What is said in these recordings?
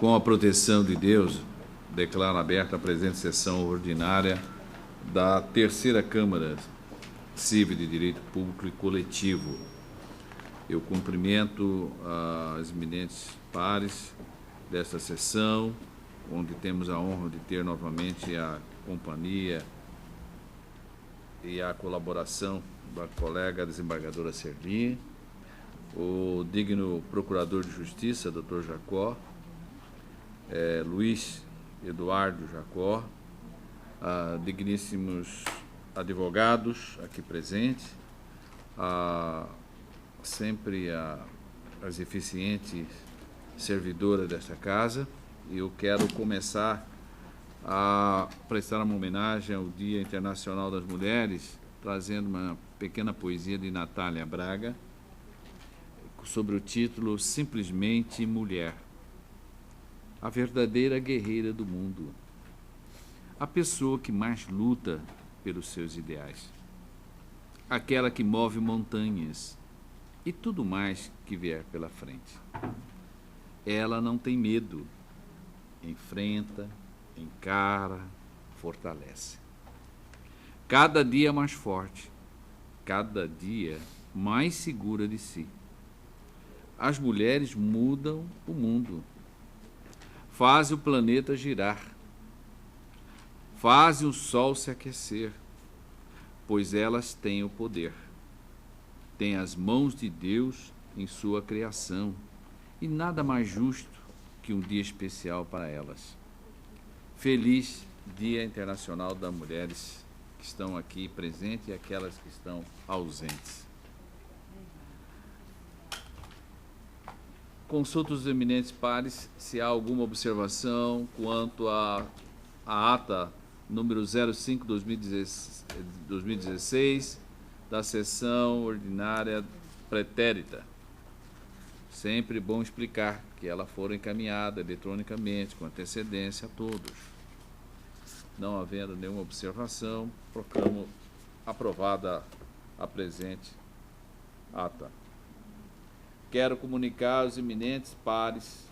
Com a proteção de Deus, declaro aberta a presente sessão ordinária da Terceira Câmara Civil de Direito Público e Coletivo. Eu cumprimento as eminentes pares desta sessão, onde temos a honra de ter novamente a companhia e a colaboração da colega desembargadora Serlim, o digno procurador de Justiça, Dr. Jacó, Luiz Eduardo Jacó, digníssimos advogados aqui presentes, sempre as eficientes servidoras desta casa. Eu quero começar a prestar uma homenagem ao Dia Internacional das Mulheres, trazendo uma pequena poesia de Natália Braga, sobre o título Simplesmente Mulher. A verdadeira guerreira do mundo, a pessoa que mais luta pelos seus ideais, aquela que move montanhas e tudo mais que vier pela frente. Ela não tem medo, enfrenta, encara, fortalece. Cada dia mais forte, cada dia mais segura de si. As mulheres mudam o mundo, fazem o planeta girar, fazem o sol se aquecer, pois elas têm o poder. Têm as mãos de Deus em sua criação, e nada mais justo que um dia especial para elas. Feliz Dia Internacional das Mulheres que estão aqui presentes e aquelas que estão ausentes. Consulto os eminentes pares se há alguma observação quanto à ata número 05/2016 da sessão ordinária pretérita. Sempre bom explicar que ela for encaminhada eletronicamente, com antecedência a todos. Não havendo nenhuma observação, proclamo aprovada a presente ata. Quero comunicar aos eminentes pares,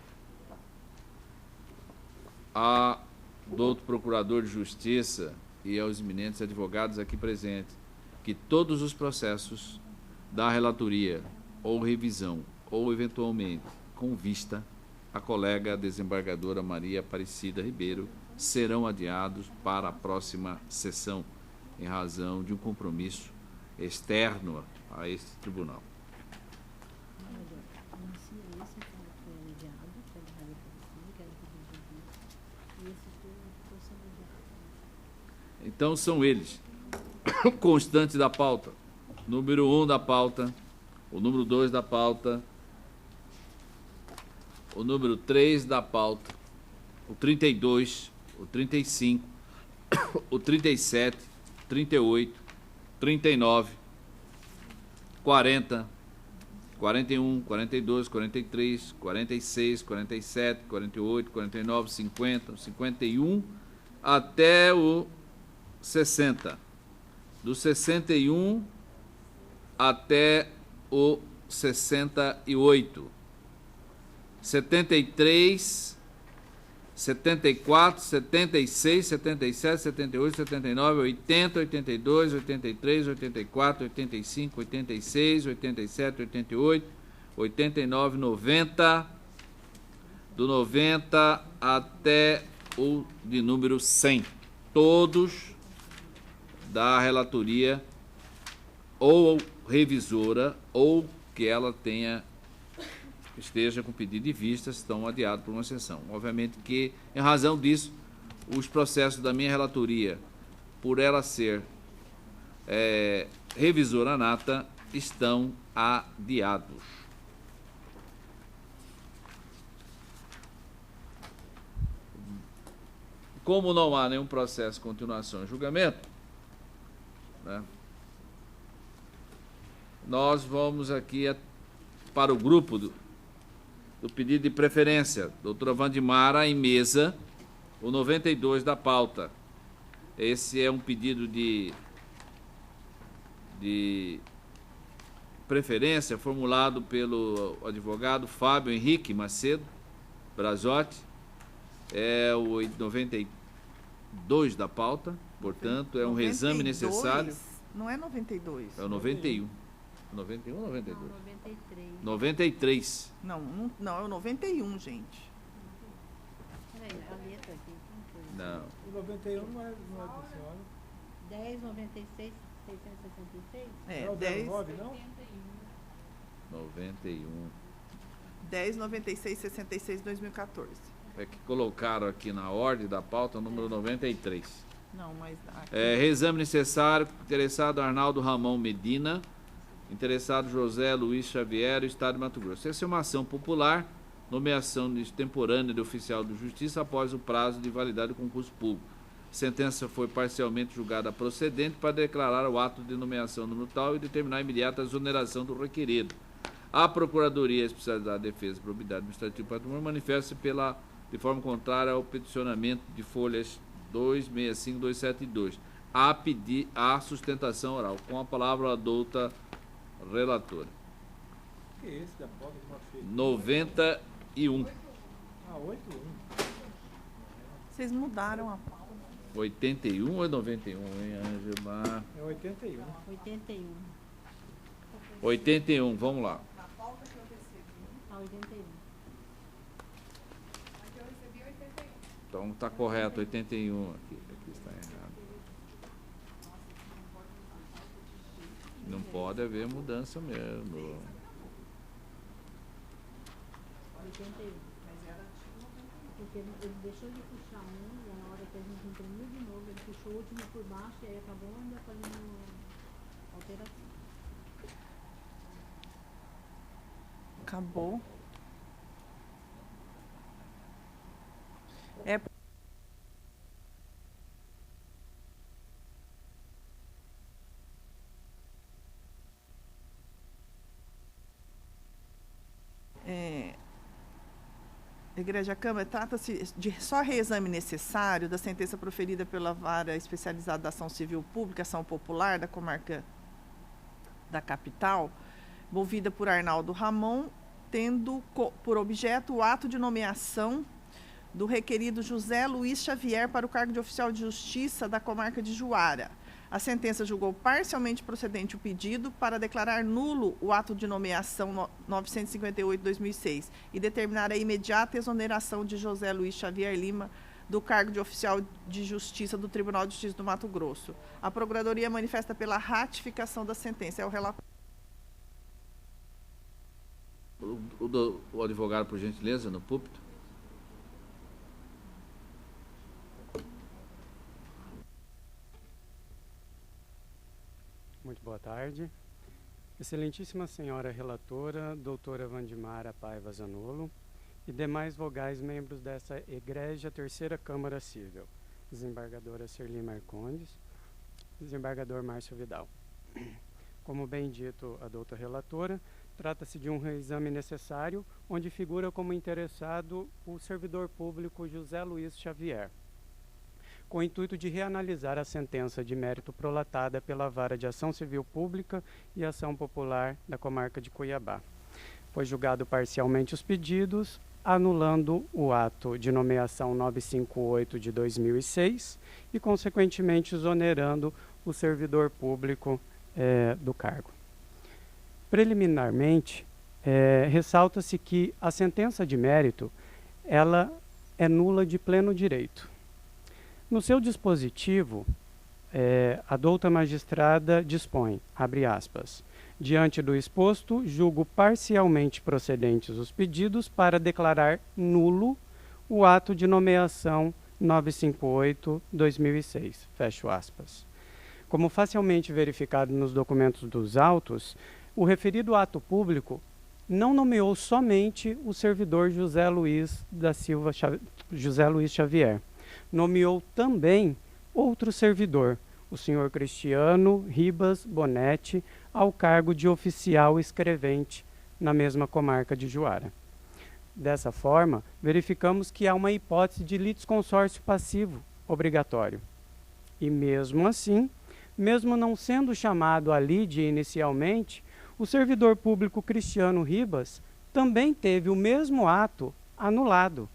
ao doutor Procurador de Justiça e aos eminentes advogados aqui presentes, que todos os processos da relatoria ou revisão, ou eventualmente com vista à colega desembargadora Maria Aparecida Ribeiro, serão adiados para a próxima sessão, em razão de um compromisso externo a este tribunal. Então são eles, constante da pauta, número 1 da pauta, o número 2 da pauta, o número 3 da pauta, o 32, o 35, o 37, 38, 39, 40, 41, 42, 43, 46, 47, 48, 49, 50, 51, até o 60. Do 61 até o 68. 73, 74, 76, 77, 78, 79, 80, 82, 83, 84, 85, 86, 87, 88, 89, 90, do 90 até o de número 100. Todos da relatoria ou revisora ou que ela esteja com pedido de vista, estão adiados por uma sessão. Obviamente que, em razão disso, os processos da minha relatoria, por ela ser revisora nata, estão adiados. Como não há nenhum processo de continuação em julgamento, né, nós vamos aqui para o grupo do pedido de preferência, doutora Vandimara, em mesa, o 92 da pauta. Esse é um pedido de preferência formulado pelo advogado Fábio Henrique Macedo Brazotti, É o 92 da pauta, portanto, é um reexame necessário. Não é 92. É o 91. 91 ou 92? Não, 93. 93. Não, é o 91, gente. Peraí, a letra aqui. Não. O 91 não é da senhora. 10, 96, 666? É, Não é o 10, 09, não? 91. 10, 96, 66, 2014. É que colocaram aqui na ordem da pauta o número 93. Não, mas... Aqui... Reexame necessário, interessado Arnaldo Ramon Medina, interessado José Luiz Xavier, Estado de Mato Grosso. Essa é uma ação popular, nomeação extemporânea de oficial de justiça após o prazo de validade do concurso público. A sentença foi parcialmente julgada procedente para declarar o ato de nomeação número tal e determinar a imediata exoneração do requerido. A Procuradoria Especializada de Defesa e Probidade Administrativa e Patrimônio manifesta-se de forma contrária ao peticionamento de folhas 265 e 272, a pedir a sustentação oral. Com a palavra a douta relatora. Que é esse da pauta que nós fez? 91. Ah, 81. Vocês mudaram a pauta. 81 ou 91, hein, Ângela? É 81. 81. 81, vamos lá. A pauta que eu recebi. Ah, 81. Aqui eu recebi 81. Então está correto, 81 aqui. Aqui está errado. Não pode haver mudança mesmo. 81. Porque ele deixou de puxar um, e na hora que a gente imprimiu de novo, ele puxou o último por baixo e aí acabou ainda fazendo alteração. Acabou. Igreja Câmara, trata-se de só reexame necessário da sentença proferida pela Vara Especializada da Ação Civil Pública, Ação Popular, da comarca da capital, movida por Arnaldo Ramon, tendo por objeto o ato de nomeação do requerido José Luiz Xavier para o cargo de oficial de justiça da comarca de Juara. A sentença julgou parcialmente procedente o pedido para declarar nulo o ato de nomeação 958/2006 e determinar a imediata exoneração de José Luiz Xavier Lima do cargo de oficial de justiça do Tribunal de Justiça do Mato Grosso. A Procuradoria manifesta pela ratificação da sentença. É o relator. O advogado, por gentileza, no púlpito. Muito boa tarde. Excelentíssima senhora relatora, doutora Wandimara Paiva Zanolo e demais vogais membros dessa egrégia terceira Câmara Civil, desembargadora Serli Marcondes, desembargador Márcio Vidal. Como bem dito a doutora relatora, trata-se de um reexame necessário, onde figura como interessado o servidor público José Luiz Xavier, com o intuito de reanalisar a sentença de mérito prolatada pela Vara de Ação Civil Pública e Ação Popular da comarca de Cuiabá. Foi julgado parcialmente os pedidos, anulando o ato de nomeação 958 de 2006 e, consequentemente, exonerando o servidor público do cargo. Preliminarmente, ressalta-se que a sentença de mérito ela é nula de pleno direito. No seu dispositivo, a douta magistrada dispõe, abre aspas, diante do exposto, julgo parcialmente procedentes os pedidos para declarar nulo o ato de nomeação 958/2006, fecho aspas. Como facilmente verificado nos documentos dos autos, o referido ato público não nomeou somente o servidor José Luiz Xavier, nomeou também outro servidor, o senhor Cristiano Ribas Bonetti, ao cargo de oficial escrevente na mesma comarca de Juara. Dessa forma, verificamos que há uma hipótese de litisconsórcio passivo obrigatório. E mesmo assim, mesmo não sendo chamado a lide inicialmente, o servidor público Cristiano Ribas também teve o mesmo ato anulado,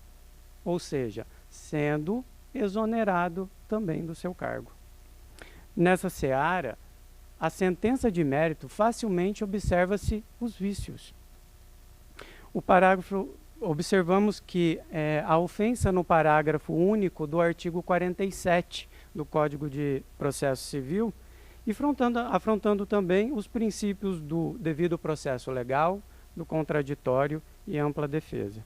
ou seja, sendo exonerado também do seu cargo. Nessa seara, a sentença de mérito facilmente observa-se os vícios. Observamos que a ofensa no parágrafo único do artigo 47 do Código de Processo Civil, e afrontando também os princípios do devido processo legal, do contraditório e ampla defesa.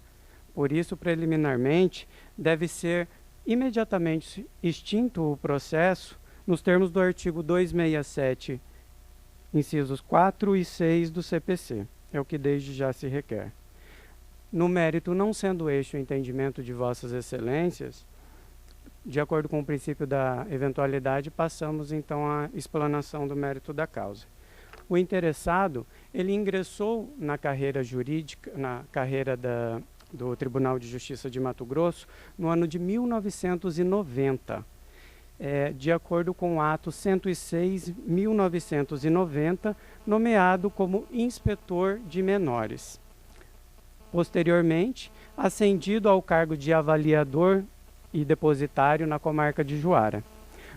Por isso, preliminarmente, deve ser imediatamente extinto o processo nos termos do artigo 267, incisos 4 e 6 do CPC. É o que desde já se requer. No mérito, não sendo este o entendimento de Vossas Excelências, de acordo com o princípio da eventualidade, passamos então à explanação do mérito da causa. O interessado, ele ingressou na carreira jurídica, na carreira do Tribunal de Justiça de Mato Grosso, no ano de 1990, de acordo com o ato 106/1990, nomeado como inspetor de menores. Posteriormente, ascendido ao cargo de avaliador e depositário na comarca de Juara.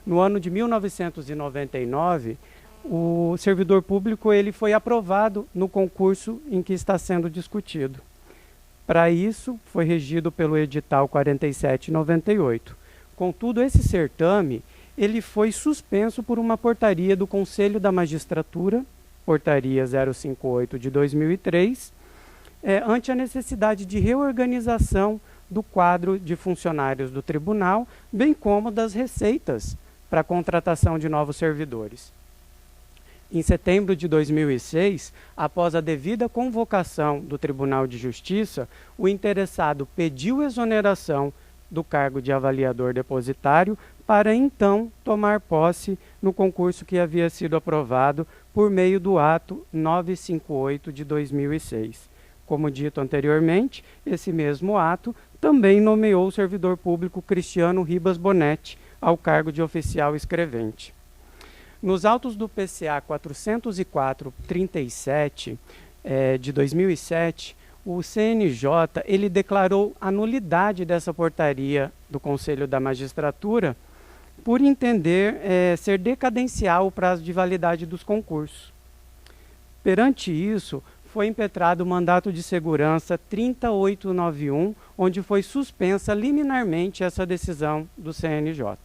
No ano de 1999, o servidor público ele foi aprovado no concurso em que está sendo discutido. Para isso, foi regido pelo edital 4798. Contudo, esse certame ele foi suspenso por uma portaria do Conselho da Magistratura, portaria 058 de 2003, ante a necessidade de reorganização do quadro de funcionários do tribunal, bem como das receitas para a contratação de novos servidores. Em setembro de 2006, após a devida convocação do Tribunal de Justiça, o interessado pediu exoneração do cargo de avaliador depositário para então tomar posse no concurso que havia sido aprovado por meio do ato 958 de 2006. Como dito anteriormente, esse mesmo ato também nomeou o servidor público Cristiano Ribas Bonetti ao cargo de oficial escrevente. Nos autos do PCA 404/37 de 2007, o CNJ ele declarou a nulidade dessa portaria do Conselho da Magistratura por entender ser decadencial o prazo de validade dos concursos. Perante isso, foi impetrado o mandato de segurança 30891, onde foi suspensa liminarmente essa decisão do CNJ.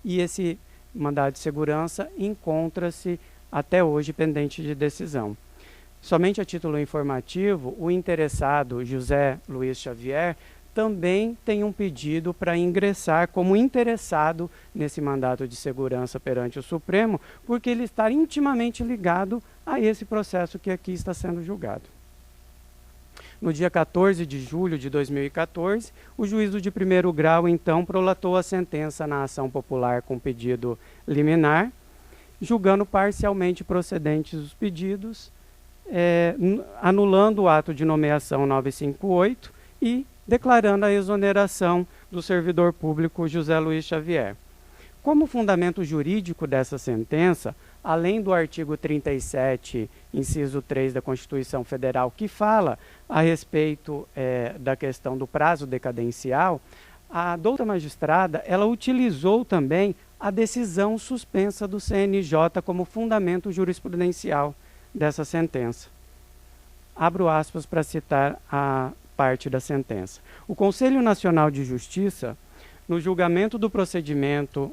E esse mandado de segurança encontra-se até hoje pendente de decisão. Somente a título informativo, o interessado José Luiz Xavier também tem um pedido para ingressar como interessado nesse mandato de segurança perante o Supremo, porque ele está intimamente ligado a esse processo que aqui está sendo julgado. No dia 14 de julho de 2014, o juízo de primeiro grau, então, prolatou a sentença na ação popular com pedido liminar, julgando parcialmente procedentes os pedidos, anulando o ato de nomeação 958 e declarando a exoneração do servidor público José Luiz Xavier. Como fundamento jurídico dessa sentença, além do artigo 37, inciso 3 da Constituição Federal, que fala a respeito da questão do prazo decadencial, a doutora magistrada ela utilizou também a decisão suspensa do CNJ como fundamento jurisprudencial dessa sentença. Abro aspas para citar a parte da sentença. O Conselho Nacional de Justiça, no julgamento do procedimento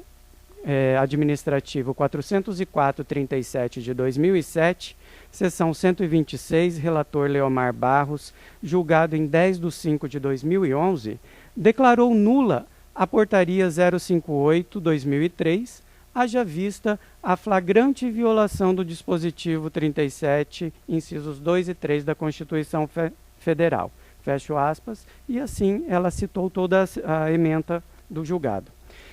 administrativo 404/37 de 2007, seção 126, relator Leomar Barros, julgado em 10/5 de 2011, declarou nula a portaria 058/2003, haja vista a flagrante violação do dispositivo 37, incisos 2 e 3 da Constituição Federal. Fecho aspas, e assim ela citou toda a ementa do julgado.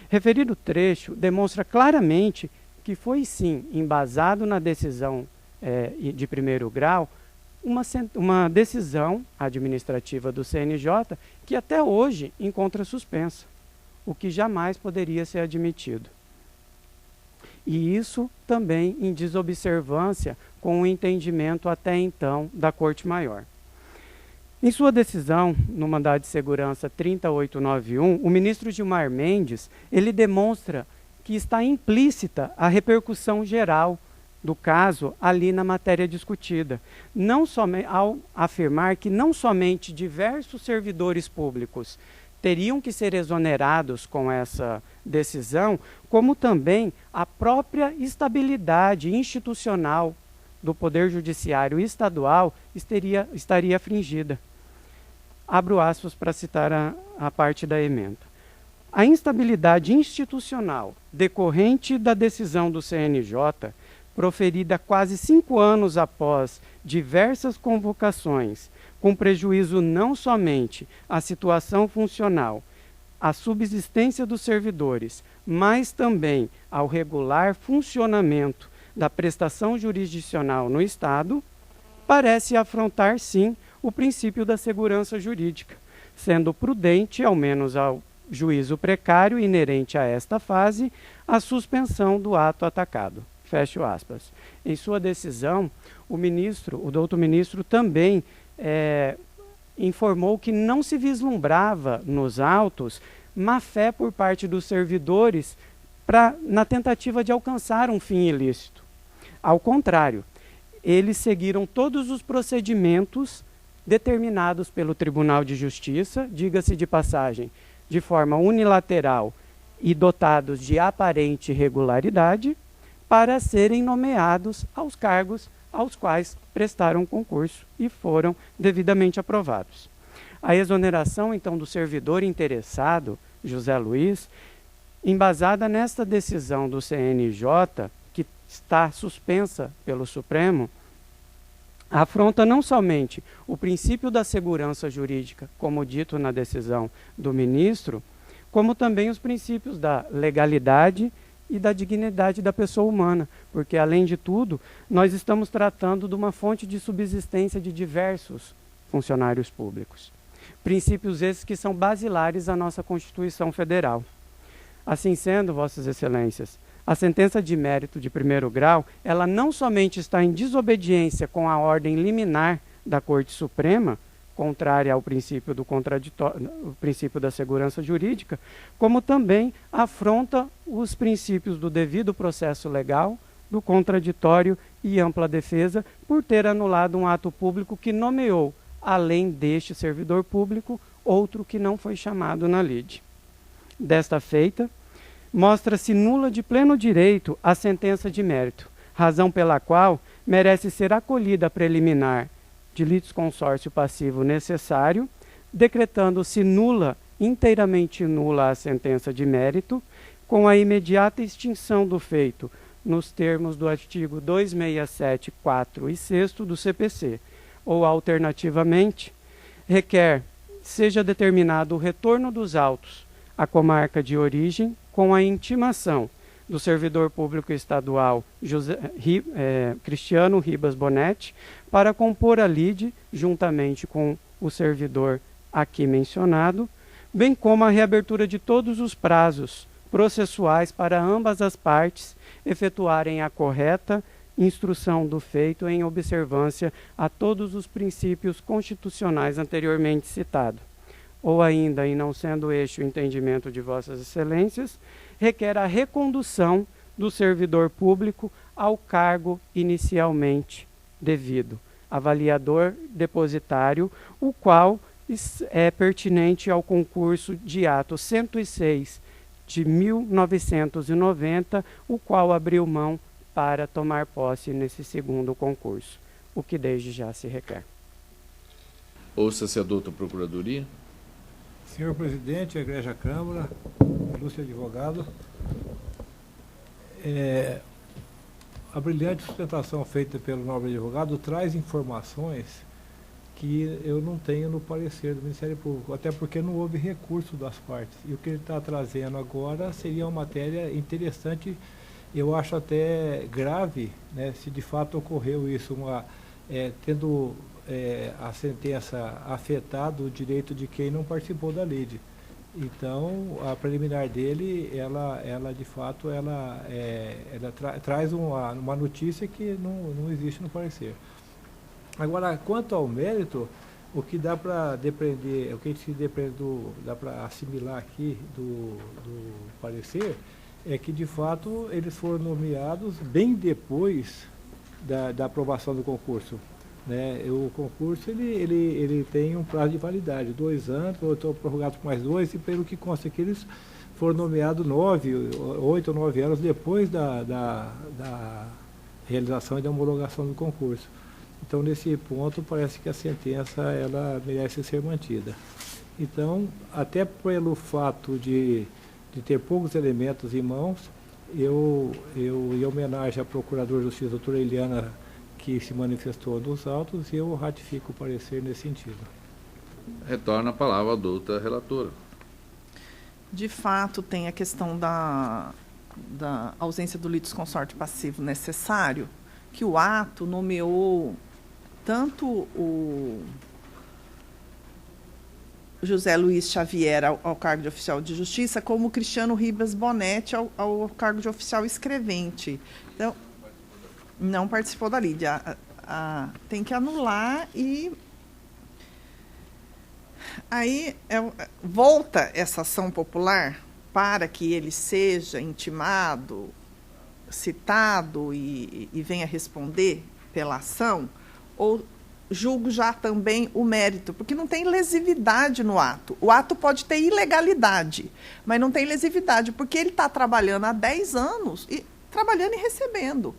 Referido trecho demonstra claramente que foi sim embasado na decisão de primeiro grau uma decisão administrativa do CNJ que até hoje encontra suspensa, o que jamais poderia ser admitido. E isso também em desobservância com o entendimento até então da Corte Maior. Em sua decisão, no mandado de segurança 30891, o ministro Gilmar Mendes, ele demonstra que está implícita a repercussão geral do caso ali na matéria discutida, não somente ao afirmar que não somente diversos servidores públicos teriam que ser exonerados com essa decisão, como também a própria estabilidade institucional do Poder Judiciário Estadual estaria afligida. Abro aspas para citar a parte da emenda. A instabilidade institucional decorrente da decisão do CNJ, proferida quase 5 anos após diversas convocações, com prejuízo não somente à situação funcional, à subsistência dos servidores, mas também ao regular funcionamento da prestação jurisdicional no Estado, parece afrontar, sim, o princípio da segurança jurídica, sendo prudente, ao menos ao juízo precário inerente a esta fase, a suspensão do ato atacado. Fecho aspas. Em sua decisão, o doutor ministro também informou que não se vislumbrava nos autos má-fé por parte dos servidores na tentativa de alcançar um fim ilícito. Ao contrário, eles seguiram todos os procedimentos determinados pelo Tribunal de Justiça, diga-se de passagem, de forma unilateral e dotados de aparente regularidade, para serem nomeados aos cargos aos quais prestaram concurso e foram devidamente aprovados. A exoneração, então, do servidor interessado, José Luiz, embasada nesta decisão do CNJ, que está suspensa pelo Supremo, afronta não somente o princípio da segurança jurídica, como dito na decisão do ministro, como também os princípios da legalidade e da dignidade da pessoa humana, porque, além de tudo, nós estamos tratando de uma fonte de subsistência de diversos funcionários públicos. Princípios esses que são basilares à nossa Constituição Federal. Assim sendo, Vossas Excelências, a sentença de mérito de primeiro grau, ela não somente está em desobediência com a ordem liminar da Corte Suprema, contrária ao princípio o princípio da segurança jurídica, como também afronta os princípios do devido processo legal, do contraditório e ampla defesa, por ter anulado um ato público que nomeou, além deste servidor público, outro que não foi chamado na lide. Desta feita, mostra-se nula de pleno direito a sentença de mérito, razão pela qual merece ser acolhida a preliminar de litisconsórcio passivo necessário, decretando-se inteiramente nula a sentença de mérito, com a imediata extinção do feito, nos termos do artigo 267, 4 e 6º do CPC, ou, alternativamente, requer seja determinado o retorno dos autos à comarca de origem, com a intimação do servidor público estadual Cristiano Ribas Bonetti, para compor a lide, juntamente com o servidor aqui mencionado, bem como a reabertura de todos os prazos processuais para ambas as partes efetuarem a correta instrução do feito em observância a todos os princípios constitucionais anteriormente citados. Ou ainda, e não sendo este o entendimento de Vossas Excelências, requer a recondução do servidor público ao cargo inicialmente devido, avaliador depositário, o qual é pertinente ao concurso de ato 106 de 1990, o qual abriu mão para tomar posse nesse segundo concurso, o que desde já se requer. Ouça-se a doutora Procuradoria. Senhor presidente, a Igreja Câmara, ilustre advogado, a brilhante sustentação feita pelo nobre advogado traz informações que eu não tenho no parecer do Ministério Público, até porque não houve recurso das partes. E o que ele está trazendo agora seria uma matéria interessante, eu acho até grave, né, se de fato ocorreu isso, tendo a sentença afetado o direito de quem não participou da lide. Então, a preliminar dele, ela de fato, traz uma notícia que não existe no parecer. Agora, quanto ao mérito, O que dá para depender, o que a gente depende dá para assimilar aqui do parecer, é que de fato eles foram nomeados bem depois da aprovação do concurso. Né? O concurso ele tem um prazo de validade, 2 anos, eu estou prorrogado por mais 2, e pelo que consta aqui, eles foram nomeados 8 ou 9 anos depois da realização e da homologação do concurso. Então, nesse ponto, parece que a sentença ela merece ser mantida. Então, até pelo fato de ter poucos elementos em mãos, eu em homenagem à Procuradora de Justiça, doutora Eliana, que se manifestou nos autos, eu ratifico o parecer nesse sentido. Retorna a palavra à doutora relatora. De fato, tem a questão da ausência do litisconsorte passivo necessário, que o ato nomeou tanto o José Luiz Xavier ao cargo de oficial de justiça, como o Cristiano Ribas Bonetti ao cargo de oficial escrevente. Então, não participou da lide. Tem que anular e aí volta essa ação popular para que ele seja intimado, citado e venha responder pela ação, ou julgo já também o mérito, porque não tem lesividade no ato. O ato pode ter ilegalidade, mas não tem lesividade, porque ele está trabalhando há 10 anos, trabalhando e recebendo.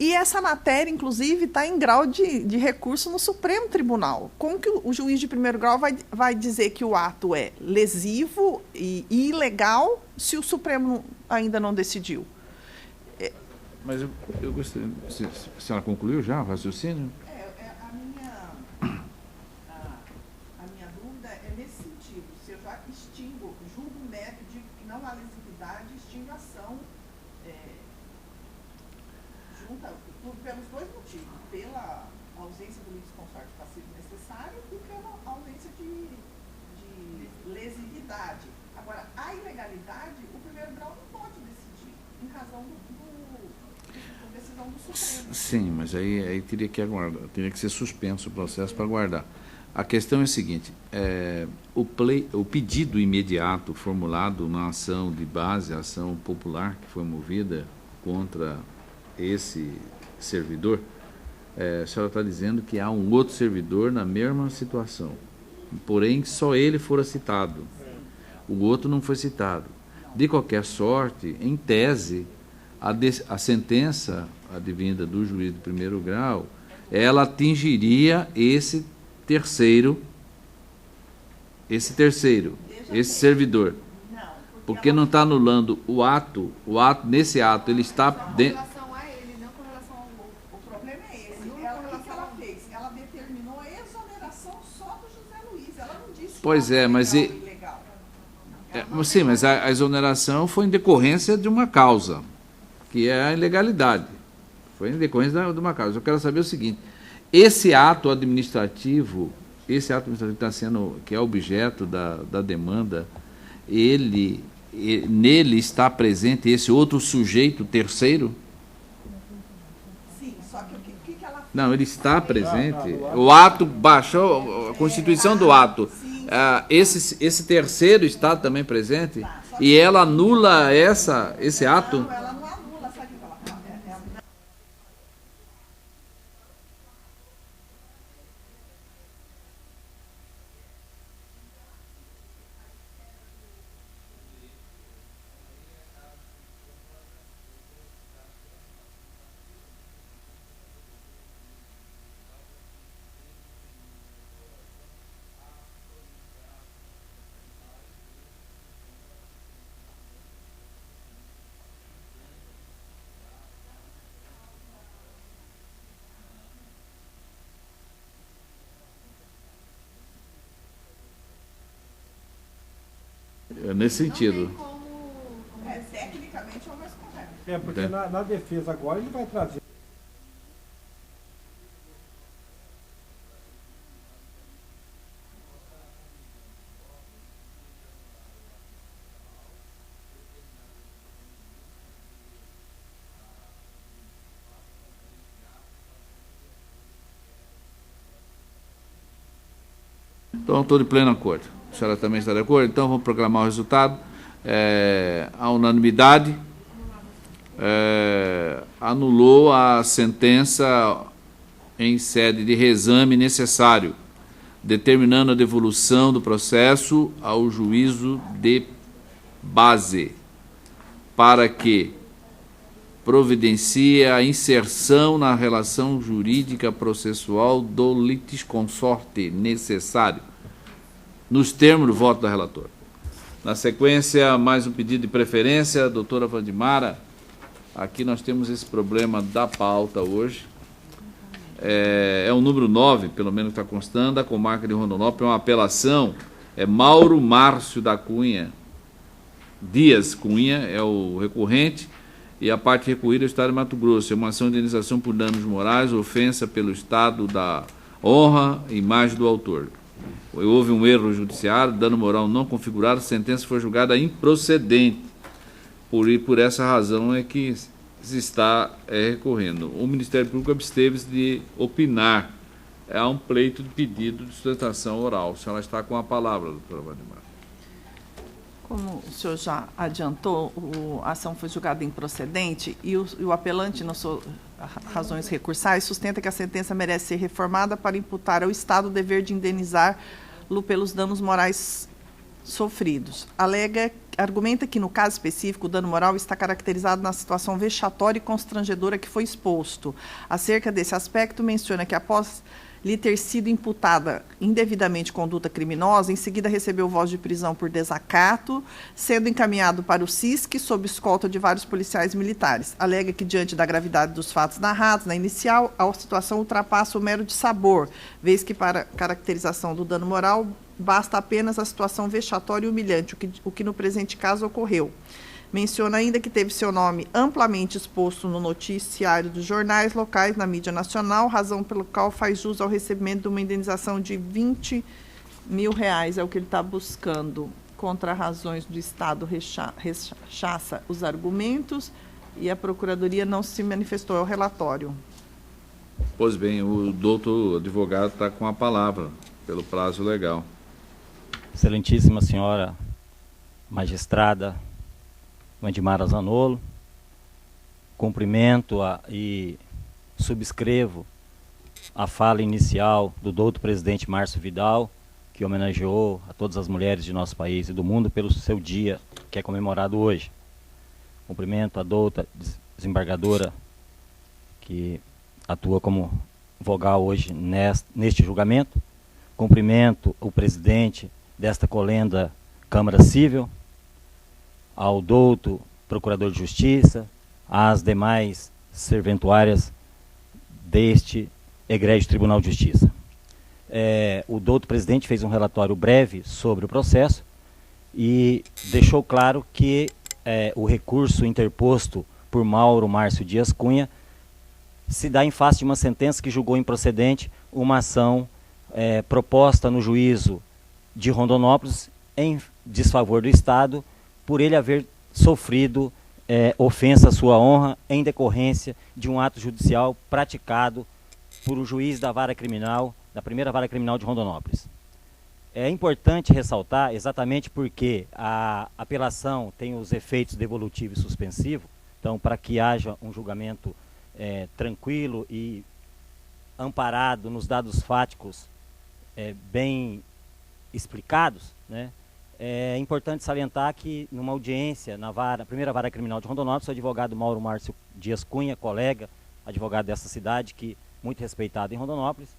E essa matéria, inclusive, está em grau de recurso no Supremo Tribunal. Como que o juiz de primeiro grau vai dizer que o ato é lesivo e ilegal se o Supremo ainda não decidiu? Mas eu gostaria... Se ela concluiu já o raciocínio? A minha dúvida é nesse sentido. Se eu já julgo o mérito de que não há lesividade, extingo a ação pelos 2 motivos. Pela ausência do litisconsorte passivo necessário e pela ausência de lesividade. Agora, a ilegalidade, o primeiro grau não pode decidir, em razão da decisão do Supremo. Sim, mas aí teria que aguardar, teria que ser suspenso o processo para aguardar. A questão é a seguinte, o pedido imediato formulado na ação de base, a ação popular que foi movida contra esse servidor, a senhora está dizendo que há um outro servidor na mesma situação, porém só ele fora citado, o outro não foi citado. De qualquer sorte, em tese, a sentença advinda do juiz de primeiro grau, ela atingiria esse terceiro, esse servidor, porque não está anulando o ato, nesse ato ele está dentro. Com relação a ele, não com relação ao problema é esse. O que ela fez? Ela determinou a exoneração só do José Luiz. Ela não disse que era ilegal. Sim, mas a exoneração foi em decorrência de uma causa, que é a ilegalidade. Foi em decorrência de uma causa. Eu quero saber o seguinte: esse ato administrativo que está sendo, que é objeto da demanda, nele está presente esse outro sujeito terceiro? Sim, só que o que ela fez? Não, ele está presente. O ato baixou, a constituição do ato. Esse terceiro está também presente? E ela anula esse ato? Não, ela não anula, sabe o que ela fala? Nesse sentido. Tecnicamente é o mais correto. Porque na defesa agora ele vai trazer Então, estou de pleno acordo. A senhora também está de acordo? Então, vamos proclamar o resultado. A unanimidade anulou a sentença em sede de reexame necessário, determinando a devolução do processo ao juízo de base, para que providencie a inserção na relação jurídica processual do litisconsorte necessário, nos termos do voto da relatora. Na sequência, mais um pedido de preferência, doutora Wandimara. Aqui nós temos esse problema da pauta hoje. É o número 9, pelo menos está constando, da comarca de Rondonópolis, é uma apelação, é Mauro Márcio da Cunha, Dias Cunha, é o recorrente, e a parte recorrida é o Estado de Mato Grosso, é uma ação de indenização por danos morais, ofensa pelo Estado da honra e imagem do autor. Houve um erro judiciário, dano moral não configurado, a sentença foi julgada improcedente. Por essa razão é que se está recorrendo. O Ministério Público absteve-se de opinar. Há um pleito de pedido de sustentação oral. A senhora está com a palavra, doutora Wandimara. Como o senhor já adiantou, a ação foi julgada improcedente e o apelante, nas suas razões recursais, sustenta que a sentença merece ser reformada para imputar ao Estado o dever de indenizá-lo pelos danos morais sofridos. Argumenta que, no caso específico, o dano moral está caracterizado na situação vexatória e constrangedora que foi exposto. Acerca desse aspecto, menciona que, após lhe ter sido imputada indevidamente conduta criminosa, em seguida recebeu voz de prisão por desacato, sendo encaminhado para o CISC sob escolta de vários policiais militares. Alega que, diante da gravidade dos fatos narrados na inicial, a situação ultrapassa o mero dissabor, vez que, para caracterização do dano moral, basta apenas a situação vexatória e humilhante, o que no presente caso ocorreu. Menciona ainda que teve seu nome amplamente exposto no noticiário dos jornais locais na mídia nacional, razão pelo qual faz jus ao recebimento de uma indenização de R$20 mil, é o que ele está buscando. Contra razões do Estado, rechaça os argumentos e a Procuradoria não se manifestou ao relatório. Pois bem, o doutor advogado está com a palavra, pelo prazo legal. Excelentíssima senhora magistrada Wandimara Zanollo, cumprimento e subscrevo a fala inicial do doutor presidente Márcio Vidal, que homenageou a todas as mulheres de nosso país e do mundo pelo seu dia, que é comemorado hoje. Cumprimento a doutora desembargadora, que atua como vogal hoje neste julgamento. Cumprimento o presidente desta colenda Câmara Civil, ao douto Procurador de Justiça, às demais serventuárias deste egrégio Tribunal de Justiça. O douto presidente fez um relatório breve sobre o processo e deixou claro que o recurso interposto por Mauro Márcio Dias Cunha se dá em face de uma sentença que julgou improcedente uma ação proposta no juízo de Rondonópolis em desfavor do Estado, por ele haver sofrido ofensa à sua honra em decorrência de um ato judicial praticado por um juiz da vara criminal, da primeira vara criminal de Rondonópolis. É importante ressaltar, exatamente porque a apelação tem os efeitos devolutivo e suspensivo, então para que haja um julgamento tranquilo e amparado nos dados fáticos bem explicados, né? É importante salientar que, numa audiência na primeira vara criminal de Rondonópolis, o advogado Mauro Márcio Dias Cunha, colega, advogado dessa cidade, que muito respeitado em Rondonópolis,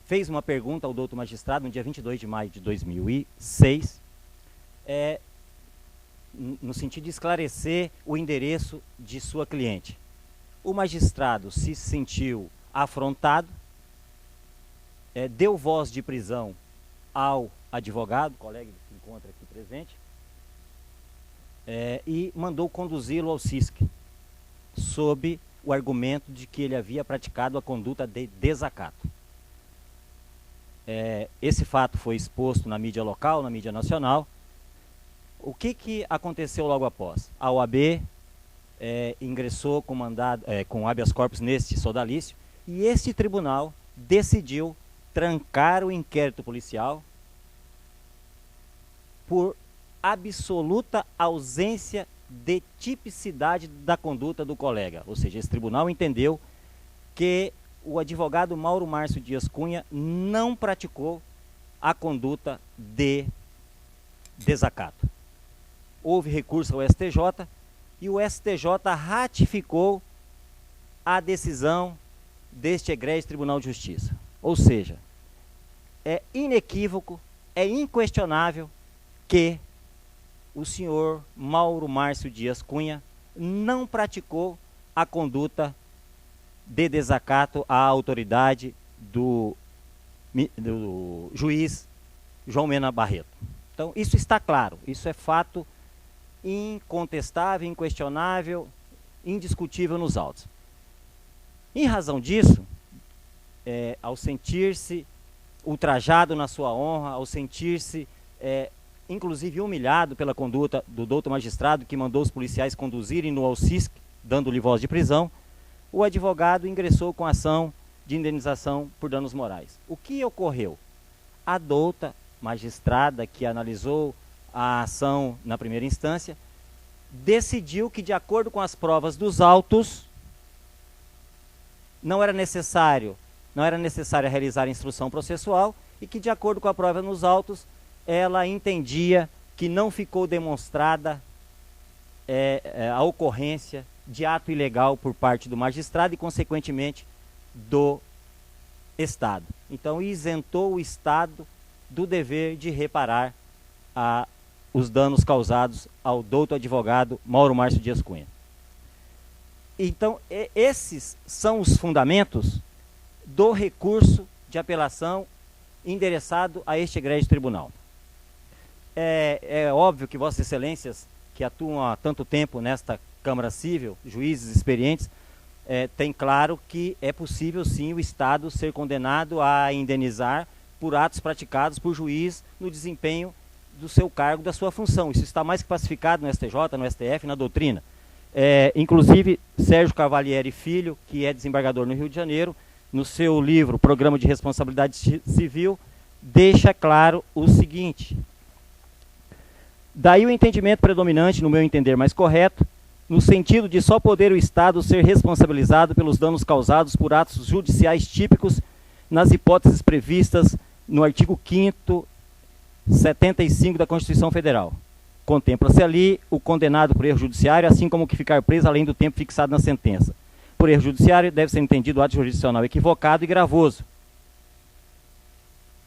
fez uma pergunta ao doutor magistrado no dia 22 de maio de 2006, no sentido de esclarecer o endereço de sua cliente. O magistrado se sentiu afrontado, deu voz de prisão ao advogado, colega que se encontra aqui presente, e mandou conduzi-lo ao CISC, sob o argumento de que ele havia praticado a conduta de desacato. Esse fato foi exposto na mídia local, na mídia nacional. O que aconteceu logo após? A OAB ingressou com habeas corpus neste sodalício, e este tribunal decidiu trancar o inquérito policial por absoluta ausência de tipicidade da conduta do colega. Ou seja, esse tribunal entendeu que o advogado Mauro Márcio Dias Cunha não praticou a conduta de desacato. Houve recurso ao STJ e o STJ ratificou a decisão deste egrégio Tribunal de Justiça. Ou seja, é inequívoco, é inquestionável que o senhor Mauro Márcio Dias Cunha não praticou a conduta de desacato à autoridade do juiz João Mena Barreto. Então, isso está claro, isso é fato incontestável, inquestionável, indiscutível nos autos. Em razão disso, ao sentir-se ultrajado na sua honra, ao sentir-se inclusive humilhado pela conduta do doutor magistrado que mandou os policiais conduzirem no Alcisc, dando-lhe voz de prisão, o advogado ingressou com ação de indenização por danos morais. O que ocorreu? A douta magistrada que analisou a ação na primeira instância decidiu que, de acordo com as provas dos autos, não era necessário realizar a instrução processual e que, de acordo com a prova nos autos, ela entendia que não ficou demonstrada a ocorrência de ato ilegal por parte do magistrado e, consequentemente, do Estado. Então, isentou o Estado do dever de reparar os danos causados ao douto advogado Mauro Márcio Dias Cunha. Então, esses são os fundamentos do recurso de apelação endereçado a este egrégio tribunal. É óbvio que Vossas Excelências, que atuam há tanto tempo nesta Câmara Civil, juízes experientes, têm claro que é possível sim o Estado ser condenado a indenizar por atos praticados por juiz no desempenho do seu cargo, da sua função. Isso está mais que pacificado no STJ, no STF, na doutrina. Inclusive, Sérgio Cavalieri Filho, que é desembargador no Rio de Janeiro, no seu livro Programa de Responsabilidade Civil, deixa claro o seguinte: daí o entendimento predominante, no meu entender mais correto, no sentido de só poder o Estado ser responsabilizado pelos danos causados por atos judiciais típicos nas hipóteses previstas no artigo 5º, 75 da Constituição Federal. Contempla-se ali o condenado por erro judiciário, assim como o que ficar preso além do tempo fixado na sentença. Por erro judiciário deve ser entendido o ato jurisdicional equivocado e gravoso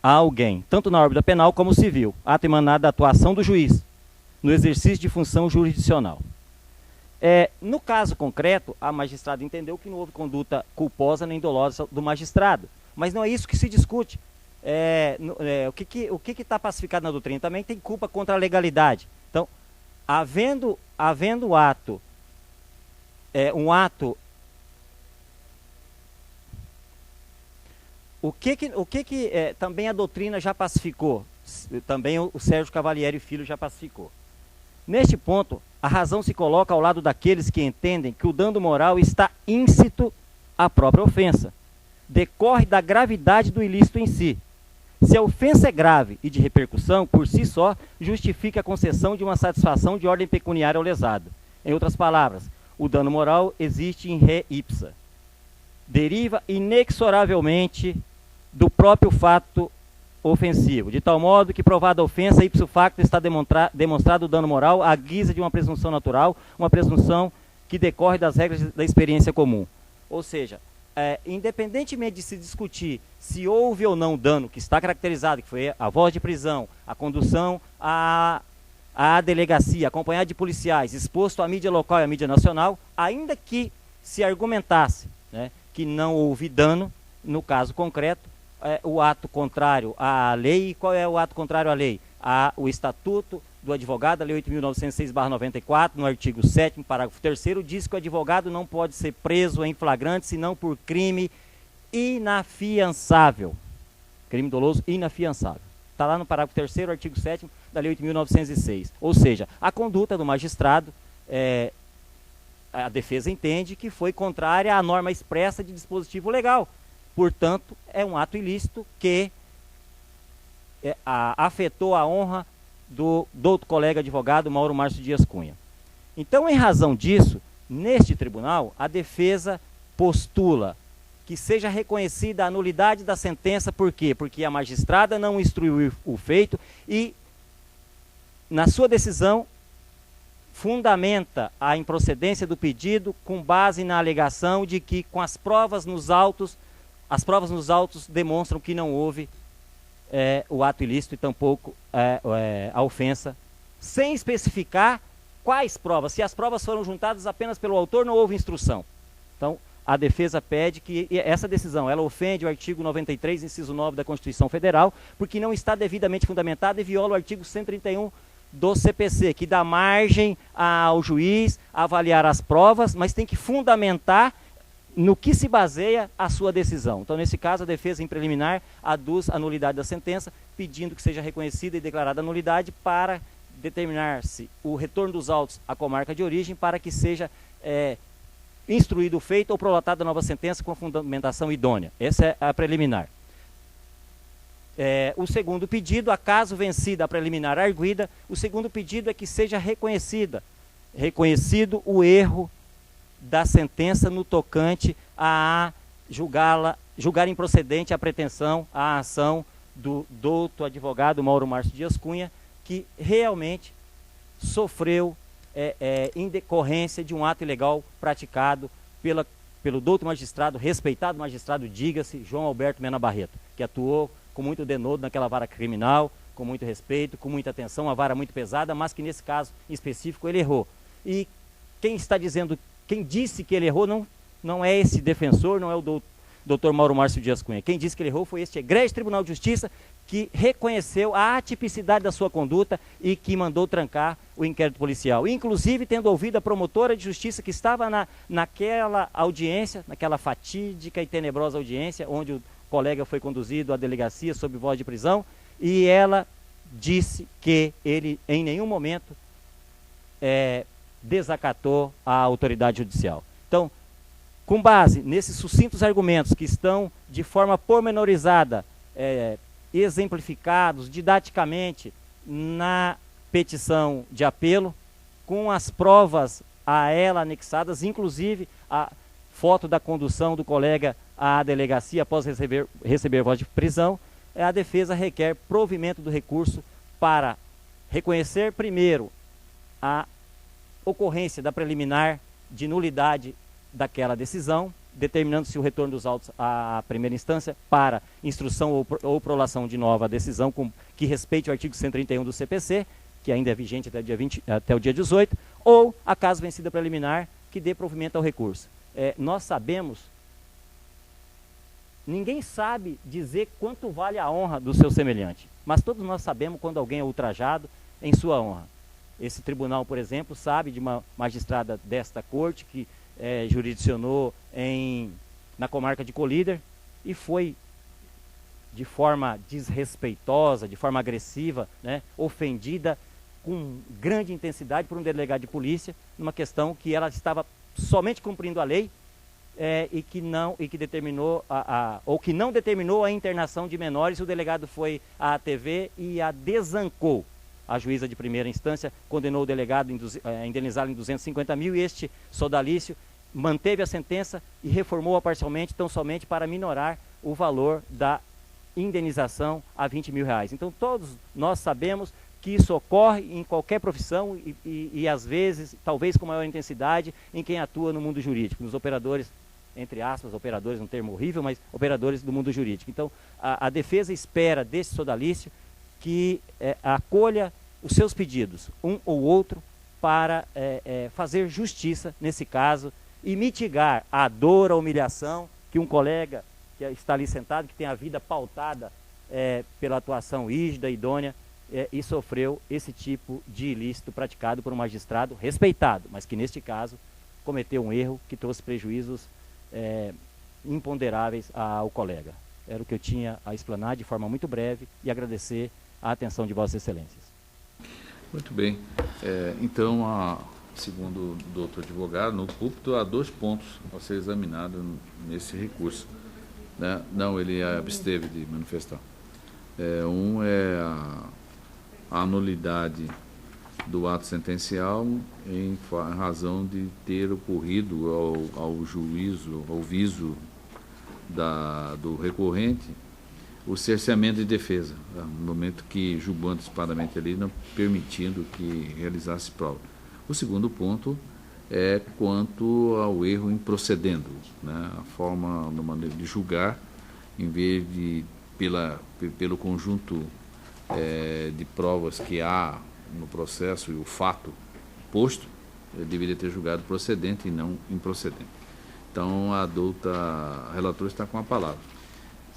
a alguém, tanto na órbita penal como civil, ato emanado da atuação do juiz, no exercício de função jurisdicional. No caso concreto, a magistrada entendeu que não houve conduta culposa nem dolosa do magistrado, mas não é isso que se discute. O que está pacificado na doutrina também tem culpa contra a legalidade. Então, havendo um ato, o que também a doutrina já pacificou, também o Sérgio Cavalieri Filho já pacificou. Neste ponto, a razão se coloca ao lado daqueles que entendem que o dano moral está íncito à própria ofensa, decorre da gravidade do ilícito em si. Se a ofensa é grave e de repercussão, por si só, justifica a concessão de uma satisfação de ordem pecuniária ao lesado. Em outras palavras, o dano moral existe em re ipsa. Deriva inexoravelmente do próprio fato ofensivo, de tal modo que, provada a ofensa, ipso facto está demonstrado o dano moral à guisa de uma presunção natural, uma presunção que decorre das regras da experiência comum. Ou seja, independentemente de se discutir se houve ou não dano, que está caracterizado, que foi a voz de prisão, a condução à delegacia, acompanhado de policiais, exposto à mídia local e à mídia nacional, ainda que se argumentasse, né, que não houve dano, no caso concreto, o ato contrário à lei. E qual é o ato contrário à lei? O Estatuto do Advogado, a Lei 8.906/94, no artigo 7º, parágrafo 3º, diz que o advogado não pode ser preso em flagrante senão por crime inafiançável. Crime doloso inafiançável. Está lá no parágrafo 3º, artigo 7º da Lei 8.906. Ou seja, a conduta do magistrado, a defesa entende que foi contrária à norma expressa de dispositivo legal. Portanto, é um ato ilícito que afetou a honra do outro colega advogado, Mauro Márcio Dias Cunha. Então, em razão disso, neste tribunal, a defesa postula que seja reconhecida a nulidade da sentença. Por quê? Porque a magistrada não instruiu o feito e, na sua decisão, fundamenta a improcedência do pedido com base na alegação de que, com as provas nos autos demonstram que não houve o ato ilícito e tampouco a ofensa, sem especificar quais provas. Se as provas foram juntadas apenas pelo autor, não houve instrução. Então, a defesa pede que essa decisão, ela ofende o artigo 93, inciso 9 da Constituição Federal, porque não está devidamente fundamentada e viola o artigo 131 do CPC, que dá margem ao juiz avaliar as provas, mas tem que fundamentar no que se baseia a sua decisão. Então, nesse caso, a defesa em preliminar aduz a nulidade da sentença, pedindo que seja reconhecida e declarada a nulidade para determinar-se o retorno dos autos à comarca de origem, para que seja instruído o feito ou prolatada a nova sentença com a fundamentação idônea. Essa é a preliminar. O segundo pedido, acaso vencida a preliminar arguida, o segundo pedido é que seja reconhecido o da sentença no tocante a julgar improcedente a pretensão, a ação do douto advogado Mauro Márcio Dias Cunha, que realmente sofreu em decorrência de um ato ilegal praticado pelo douto magistrado, respeitado magistrado, diga-se, João Alberto Mena Barreto, que atuou com muito denodo naquela vara criminal, com muito respeito, com muita atenção, uma vara muito pesada, mas que nesse caso específico ele errou. E quem disse que ele errou não é esse defensor, não é o doutor Mauro Márcio Dias Cunha. Quem disse que ele errou foi este egrégio Tribunal de Justiça, que reconheceu a atipicidade da sua conduta e que mandou trancar o inquérito policial. Inclusive, tendo ouvido a promotora de justiça que estava naquela audiência, naquela fatídica e tenebrosa audiência, onde o colega foi conduzido à delegacia sob voz de prisão, e ela disse que ele, em nenhum momento, desacatou a autoridade judicial. Então, com base nesses sucintos argumentos que estão de forma pormenorizada, exemplificados didaticamente na petição de apelo, com as provas a ela anexadas, inclusive a foto da condução do colega à delegacia após receber voz de prisão, a defesa requer provimento do recurso para reconhecer, primeiro, a ocorrência da preliminar de nulidade daquela decisão, determinando-se o retorno dos autos à primeira instância para instrução ou prolação de nova decisão que respeite o artigo 131 do CPC, que ainda é vigente até o dia 18, ou, a caso vencida preliminar, que dê provimento ao recurso. Nós sabemos, ninguém sabe dizer quanto vale a honra do seu semelhante, mas todos nós sabemos quando alguém é ultrajado em sua honra. Esse tribunal, por exemplo, sabe de uma magistrada desta corte que jurisdicionou na comarca de Colíder e foi de forma desrespeitosa, de forma agressiva, ofendida com grande intensidade por um delegado de polícia, numa questão que ela estava somente cumprindo a lei e que determinou ou que não determinou a internação de menores. O delegado foi à TV e a desancou. A juíza de primeira instância condenou o delegado a indenizá-lo em 250 mil e este sodalício manteve a sentença e reformou-a parcialmente, tão somente para minorar o valor da indenização a 20 mil reais. Então todos nós sabemos que isso ocorre em qualquer profissão e às vezes, talvez com maior intensidade, em quem atua no mundo jurídico, nos operadores, entre aspas, operadores, um termo horrível, mas operadores do mundo jurídico. Então a defesa espera desse sodalício que acolha os seus pedidos, um ou outro, para fazer justiça nesse caso e mitigar a dor, a humilhação que um colega que está ali sentado, que tem a vida pautada pela atuação rígida, idônea, e sofreu esse tipo de ilícito praticado por um magistrado respeitado, mas que neste caso cometeu um erro que trouxe prejuízos imponderáveis ao colega. Era o que eu tinha a explanar de forma muito breve e agradecer a atenção de Vossas Excelências. Muito bem. Então, segundo o doutor advogado, no púlpito há 2 pontos a ser examinados nesse recurso. né? Não, ele absteve de manifestar. Um é a anulidade do ato sentencial em razão de ter ocorrido ao juízo, ao viso do recorrente, o cerceamento de defesa, no momento que julgou antecipadamente ali, não permitindo que realizasse prova. O segundo ponto é quanto ao erro em procedendo, né? A forma, da maneira de julgar, em vez de pelo conjunto de provas que há no processo e o fato posto, ele deveria ter julgado procedente e não improcedente. Então, a relatora está com a palavra.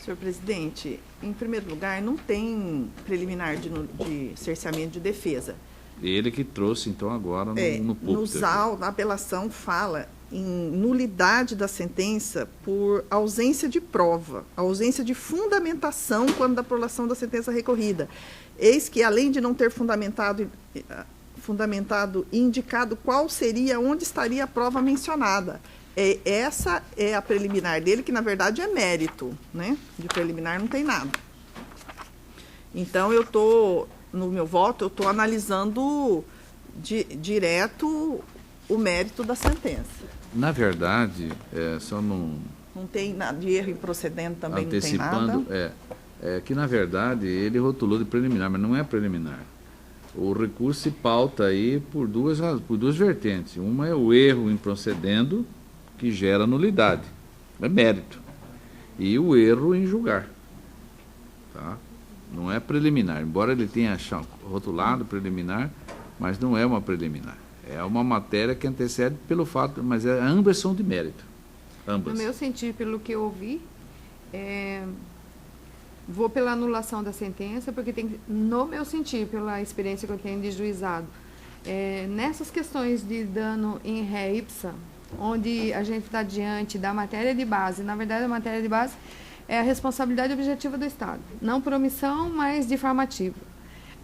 Senhor presidente, em primeiro lugar, não tem preliminar de cerceamento de defesa. Ele que trouxe, então, agora no púlpito. A apelação fala em nulidade da sentença por ausência de prova, ausência de fundamentação quando da prolação da sentença recorrida. Eis que, além de não ter fundamentado e indicado qual seria, onde estaria a prova mencionada. Essa é a preliminar dele, que, na verdade, é mérito, né? De preliminar não tem nada. Então, no meu voto, eu estou analisando direto o mérito da sentença. Na verdade, só não... Não tem nada de erro em procedendo, também não tem nada. Antecipando, que, na verdade, ele rotulou de preliminar, mas não é preliminar. O recurso se pauta aí por duas vertentes. Uma é o erro em procedendo, que gera nulidade, é mérito. E o erro em julgar. Tá? Não é preliminar, embora ele tenha rotulado preliminar, mas não é uma preliminar. É uma matéria que antecede pelo fato, mas ambas são de mérito. Ambas. No meu sentido, pelo que eu ouvi, vou pela anulação da sentença, porque no meu sentido, pela experiência que eu tenho de juizado, nessas questões de dano em ré ipsa, onde a gente está diante da matéria de base, na verdade a matéria de base é a responsabilidade objetiva do Estado, não por omissão, mas difamativa.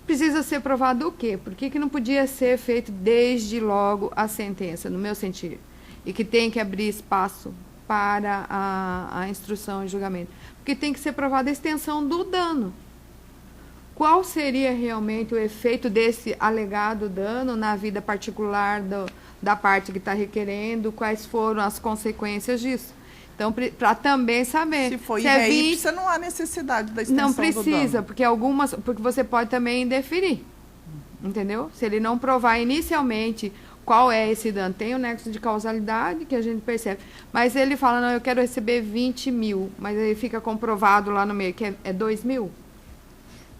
Precisa ser provado o quê? Por que não podia ser feito desde logo a sentença, no meu sentido? E que tem que abrir espaço para a instrução e julgamento? Porque tem que ser provada a extensão do dano. Qual seria realmente o efeito desse alegado dano na vida particular da parte que está requerendo, quais foram as consequências disso? Então, para também saber. Se foi ipsa, não há necessidade da extensão do dano. Não precisa, porque você pode também indeferir, entendeu? Se ele não provar inicialmente qual é esse dano, tem o nexo de causalidade que a gente percebe, mas ele fala, não, eu quero receber 20 mil, mas aí fica comprovado lá no meio que é 2 mil.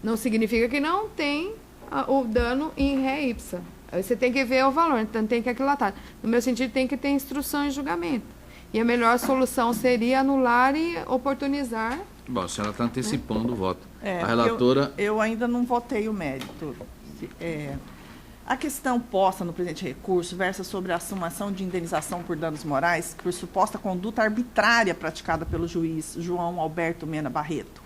Não significa que não tem o dano em ré ipsa. Aí você tem que ver o valor, então tem que aquilatar. No meu sentido, tem que ter instrução e julgamento. E a melhor solução seria anular e oportunizar. Bom, a senhora está antecipando o voto. A relatora... Eu ainda não votei o mérito. A questão posta no presente recurso versa sobre a assumação de indenização por danos morais por suposta conduta arbitrária praticada pelo juiz João Alberto Mena Barreto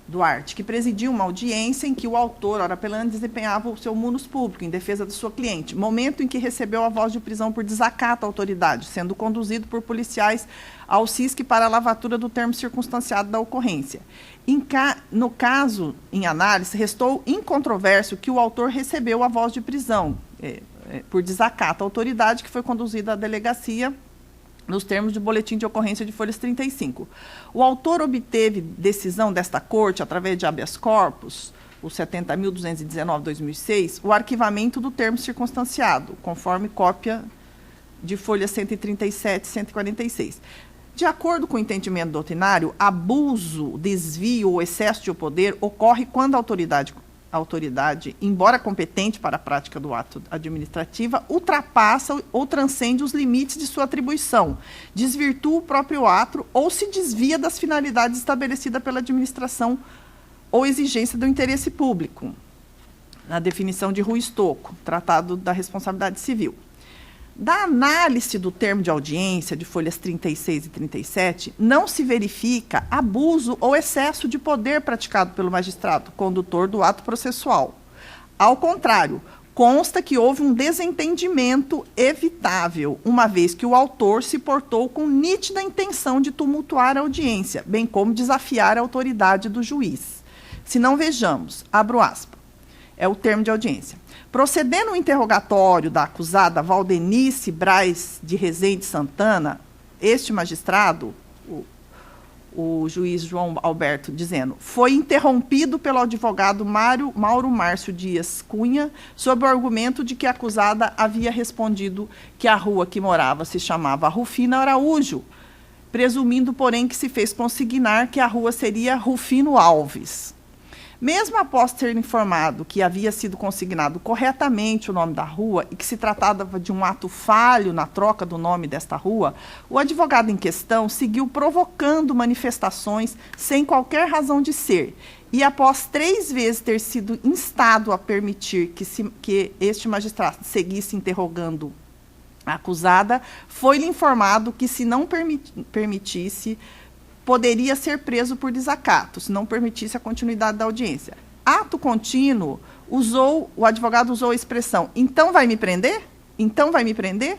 Duarte, que presidiu uma audiência em que o autor, ora apelante, desempenhava o seu munus público em defesa de sua cliente, momento em que recebeu a voz de prisão por desacato à autoridade, sendo conduzido por policiais ao CISC para a lavatura do termo circunstanciado da ocorrência. No caso, em análise, restou incontroverso que o autor recebeu a voz de prisão por desacato à autoridade, que foi conduzida à delegacia nos termos de boletim de ocorrência de folhas 35. O autor obteve decisão desta corte, através de habeas corpus, o 70.219/2006, o arquivamento do termo circunstanciado, conforme cópia de folhas 137 e 146. De acordo com o entendimento doutrinário, abuso, desvio ou excesso de poder ocorre quando a autoridade, embora competente para a prática do ato administrativa, ultrapassa ou transcende os limites de sua atribuição, desvirtua o próprio ato ou se desvia das finalidades estabelecidas pela administração ou exigência do interesse público, na definição de Rui Estocco, Tratado da Responsabilidade Civil. Da análise do termo de audiência, de folhas 36 e 37, não se verifica abuso ou excesso de poder praticado pelo magistrado condutor do ato processual. Ao contrário, consta que houve um desentendimento evitável, uma vez que o autor se portou com nítida intenção de tumultuar a audiência, bem como desafiar a autoridade do juiz. Se não vejamos, abro aspas, é o termo de audiência. Procedendo o interrogatório da acusada Valdenice Braz de Rezende Santana, este magistrado, o juiz João Alberto, dizendo, foi interrompido pelo advogado Mauro Márcio Dias Cunha, sob o argumento de que a acusada havia respondido que a rua que morava se chamava Rufino Araújo, presumindo, porém, que se fez consignar que a rua seria Rufino Alves. Mesmo após ter informado que havia sido consignado corretamente o nome da rua e que se tratava de um ato falho na troca do nome desta rua, o advogado em questão seguiu provocando manifestações sem qualquer razão de ser. E após 3 vezes ter sido instado a permitir que este magistrado seguisse interrogando a acusada, foi-lhe informado que, se não permitisse, poderia ser preso por desacato, se não permitisse a continuidade da audiência. Ato contínuo, o advogado usou a expressão, então vai me prender? Então vai me prender?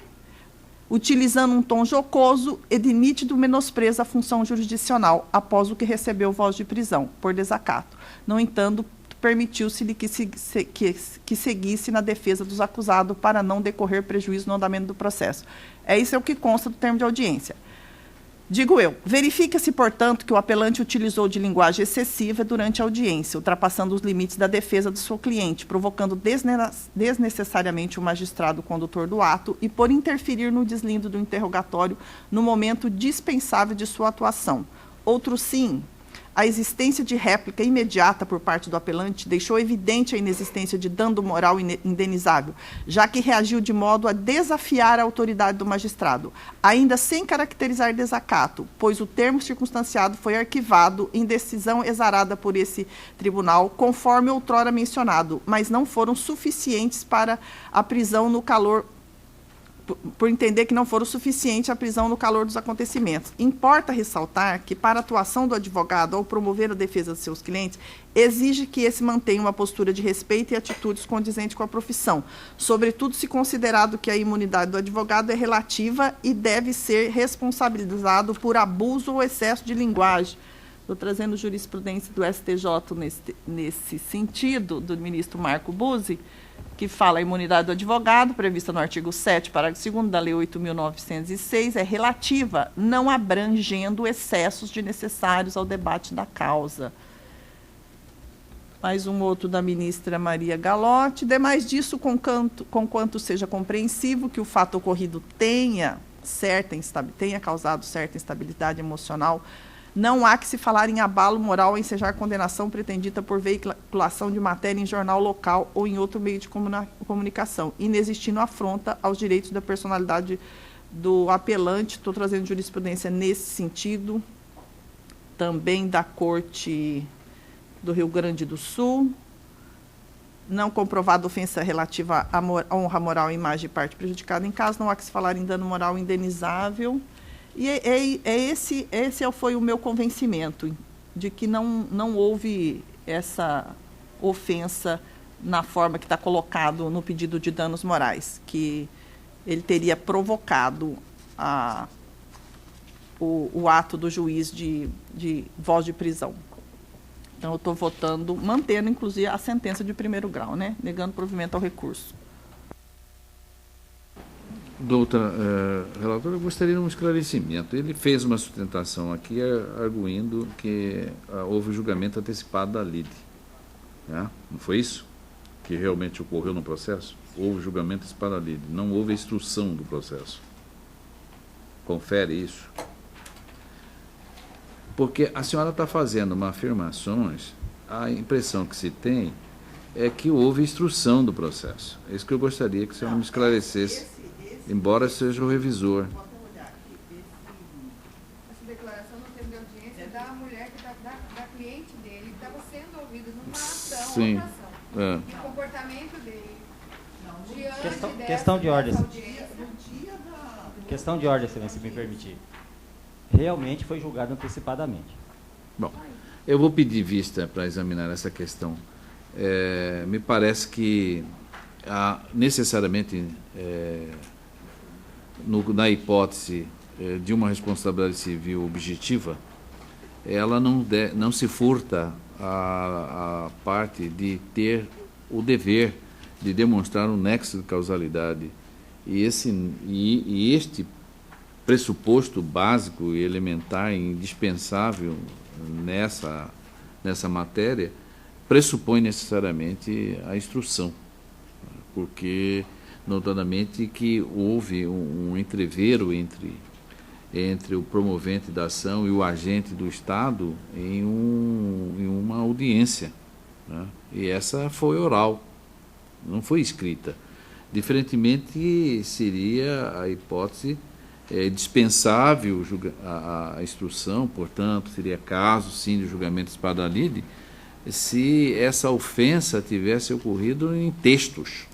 Utilizando um tom jocoso e de nítido menosprezo à função jurisdicional, após o que recebeu voz de prisão, por desacato. No entanto, permitiu-se-lhe que seguisse na defesa dos acusados para não decorrer prejuízo no andamento do processo. Isso é o que consta do termo de audiência. Digo eu, verifica-se, portanto, que o apelante utilizou de linguagem excessiva durante a audiência, ultrapassando os limites da defesa do seu cliente, provocando desnecessariamente o magistrado condutor do ato e por interferir no deslindo do interrogatório no momento dispensável de sua atuação. Outro sim, a existência de réplica imediata por parte do apelante deixou evidente a inexistência de dano moral indenizável, já que reagiu de modo a desafiar a autoridade do magistrado, ainda sem caracterizar desacato, pois o termo circunstanciado foi arquivado em decisão exarada por esse tribunal, conforme outrora mencionado, mas não foram suficientes para a prisão no calor por entender que não foram suficientes a prisão no calor dos acontecimentos. Importa ressaltar que, para a atuação do advogado ao promover a defesa de seus clientes, exige que esse mantenha uma postura de respeito e atitudes condizentes com a profissão, sobretudo se considerado que a imunidade do advogado é relativa e deve ser responsabilizado por abuso ou excesso de linguagem. Estou trazendo jurisprudência do STJ nesse sentido, do ministro Marco Buzzi, que fala a imunidade do advogado, prevista no artigo 7, parágrafo 2º da Lei 8.906, é relativa, não abrangendo excessos desnecessários ao debate da causa. Mais um outro da ministra Maria Galotti. Demais disso, conquanto seja compreensivo que o fato ocorrido tenha causado certa instabilidade emocional, não há que se falar em abalo moral ou ensejar condenação pretendida por veiculação de matéria em jornal local ou em outro meio de comunicação, inexistindo afronta aos direitos da personalidade do apelante. Estou trazendo jurisprudência nesse sentido, também da Corte do Rio Grande do Sul. Não comprovada ofensa relativa à honra moral e imagem de parte prejudicada em caso, não há que se falar em dano moral indenizável. E esse foi o meu convencimento, de que não houve essa ofensa na forma que está colocado no pedido de danos morais, que ele teria provocado o ato do juiz de voz de prisão. Então, eu estou votando, mantendo, inclusive, a sentença de primeiro grau, né? Negando provimento ao recurso. Doutora relatora, eu gostaria de um esclarecimento. Ele fez uma sustentação aqui, arguindo que houve julgamento antecipado da lide. Né? Não foi isso que realmente ocorreu no processo? Houve julgamento antecipado da lide, não houve a instrução do processo. Confere isso. Porque a senhora está fazendo uma afirmações, a impressão que se tem é que houve instrução do processo. É isso que eu gostaria que a senhora me esclarecesse. Embora seja o revisor. Essa declaração no termo de audiência da mulher, da cliente dele, que estava sendo ouvida numa ação, Sim. outra ação. E o comportamento dele. Questão de ordem. Questão de ordem, se me permitir. Realmente foi julgado antecipadamente. Bom, eu vou pedir vista para examinar essa questão. Me parece que necessariamente, na hipótese de uma responsabilidade civil objetiva, ela não se furta a parte de ter o dever de demonstrar um nexo de causalidade. E este pressuposto básico e elementar, indispensável nessa matéria, pressupõe necessariamente a instrução, porque, notadamente, que houve um entrevero entre o promovente da ação e o agente do Estado em uma audiência, né? E essa foi oral, não foi escrita. Diferentemente, seria a hipótese dispensável a instrução, portanto, seria caso, sim, de julgamento espada lide, se essa ofensa tivesse ocorrido em textos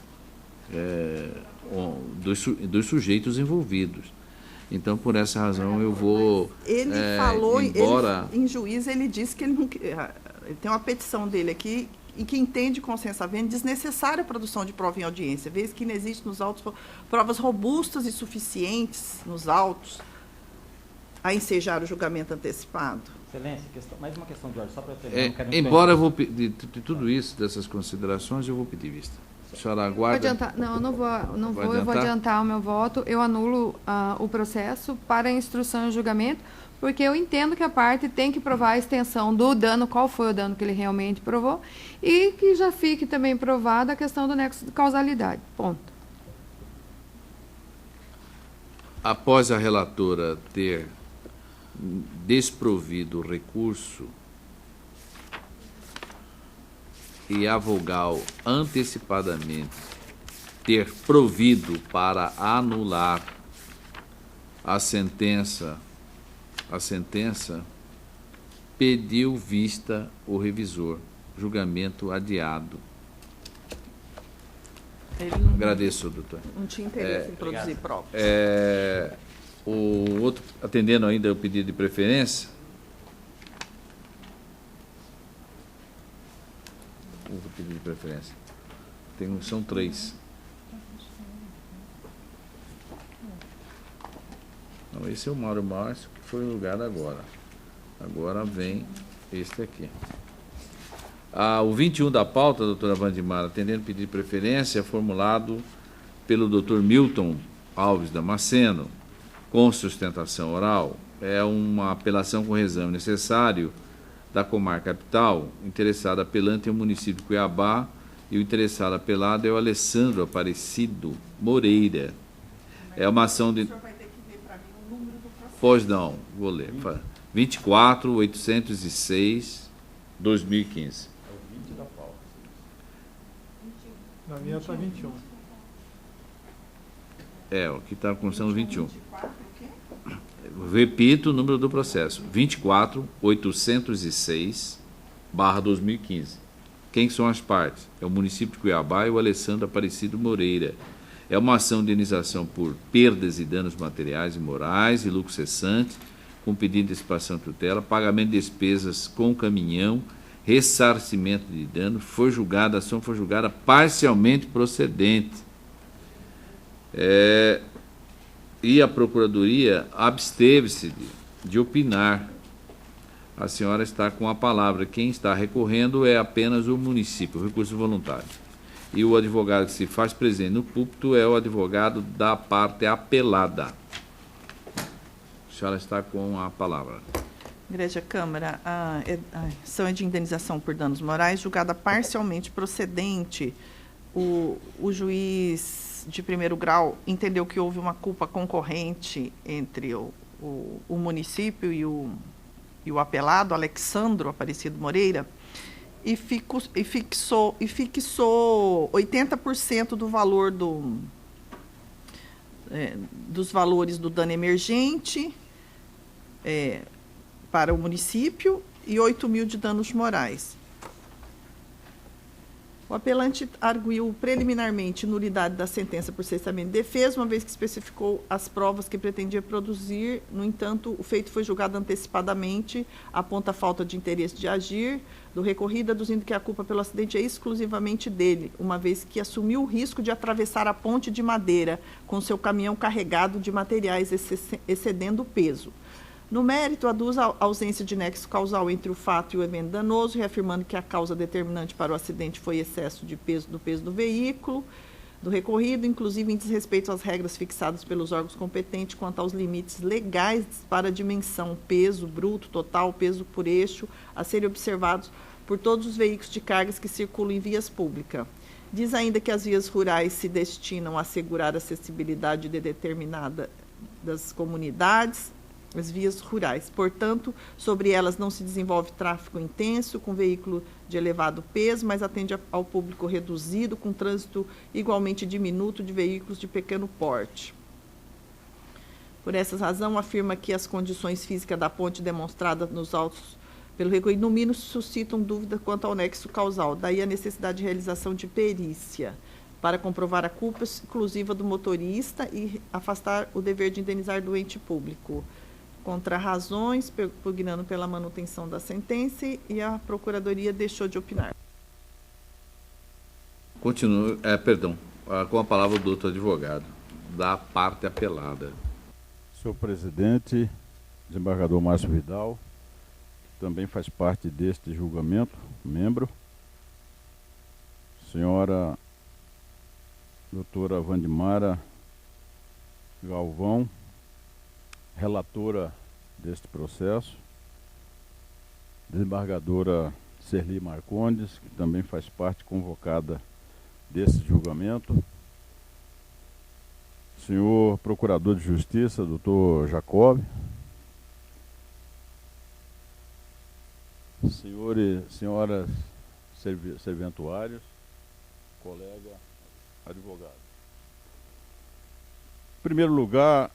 dos sujeitos envolvidos. Então, por essa razão, eu vou... Ele falou, embora... em juízo, ele disse que ele não... Ele tem uma petição dele aqui, e que entende consenso havendo desnecessária a produção de prova em audiência, vez que não existe nos autos provas robustas e suficientes nos autos a ensejar o julgamento antecipado. Excelência, mais uma questão de ordem, só para eu terminar. Embora eu vou pedir de tudo isso, dessas considerações, eu vou pedir vista. A senhora aguarda... Não vou, eu vou adiantar o meu voto. Eu anulo o processo para instrução e julgamento, porque eu entendo que a parte tem que provar a extensão do dano, qual foi o dano que ele realmente provou, e que já fique também provada a questão do nexo de causalidade. Ponto. Após a relatora ter desprovido o recurso e a vogal antecipadamente ter provido para anular a sentença, pediu vista o revisor, julgamento adiado. Agradeço, doutor. Não tinha interesse em produzir provas. O outro, atendendo ainda o pedido de preferência, o pedido de preferência, são 3. Não, esse é o Mauro Márcio, que foi julgado agora. Agora vem este aqui. O 21 da pauta, doutora Wandimara, atendendo o pedido de preferência, formulado pelo doutor Milton Alves Damasceno, com sustentação oral, é uma apelação com reexame necessário da comarca capital, interessado apelante é o município de Cuiabá, e o interessado apelado é o Alessandro Aparecido Moreira. É uma ação de... O senhor vai ter que ver para mim o número do processo. Pois não, vou ler. 24.806, 2015. É o 20 da pauta. Na minha está 21. O que está constando 21. Repito o número do processo: 24.806/2015. Quem são as partes? É o município de Cuiabá e o Alessandro Aparecido Moreira. É uma ação de indenização por perdas e danos materiais e morais e lucro cessante, com pedido de antecipação de tutela, pagamento de despesas com caminhão, ressarcimento de dano. A ação foi julgada parcialmente procedente. E a Procuradoria absteve-se de opinar. A senhora está com a palavra. Quem está recorrendo é apenas o município, o recurso voluntário. E o advogado que se faz presente no púlpito é o advogado da parte apelada. A senhora está com a palavra. Igreja Câmara, a ação é de indenização por danos morais, julgada parcialmente procedente. O juiz de primeiro grau entendeu que houve uma culpa concorrente entre o município e o apelado, Alessandro Aparecido Moreira, e fixou 80% do valor dos valores do dano emergente para o município e 8 mil de danos morais. O apelante arguiu preliminarmente nulidade da sentença por cessamento de defesa, uma vez que especificou as provas que pretendia produzir. No entanto, o feito foi julgado antecipadamente, aponta a falta de interesse de agir do recorrido, aduzindo que a culpa pelo acidente é exclusivamente dele, uma vez que assumiu o risco de atravessar a ponte de madeira com seu caminhão carregado de materiais excedendo o peso. No mérito, aduz a ausência de nexo causal entre o fato e o evento danoso, reafirmando que a causa determinante para o acidente foi excesso de peso do veículo, do recorrido, inclusive em desrespeito às regras fixadas pelos órgãos competentes quanto aos limites legais para a dimensão, peso bruto, total, peso por eixo, a serem observados por todos os veículos de cargas que circulam em vias públicas. Diz ainda que as vias rurais se destinam a assegurar a acessibilidade de determinada das comunidades, as vias rurais. Portanto, sobre elas não se desenvolve tráfego intenso, com veículo de elevado peso, mas atende ao público reduzido, com trânsito igualmente diminuto de veículos de pequeno porte. Por essa razão, afirma que as condições físicas da ponte demonstradas nos autos pelo recorrido, no mínimo, suscitam dúvida quanto ao nexo causal. Daí a necessidade de realização de perícia para comprovar a culpa exclusiva do motorista e afastar o dever de indenizar do ente público. Contra razões, pugnando pela manutenção da sentença, e a Procuradoria deixou de opinar. Continua, com a palavra o doutor advogado, da parte apelada. Senhor presidente, desembargador Márcio Vidal, também faz parte deste julgamento, membro. Senhora doutora Wandimara Galvão, relatora deste processo, desembargadora Serli Marcondes, que também faz parte convocada desse julgamento, senhor procurador de justiça, doutor Jacob, senhores e senhoras serventuários, colega advogado. Em primeiro lugar,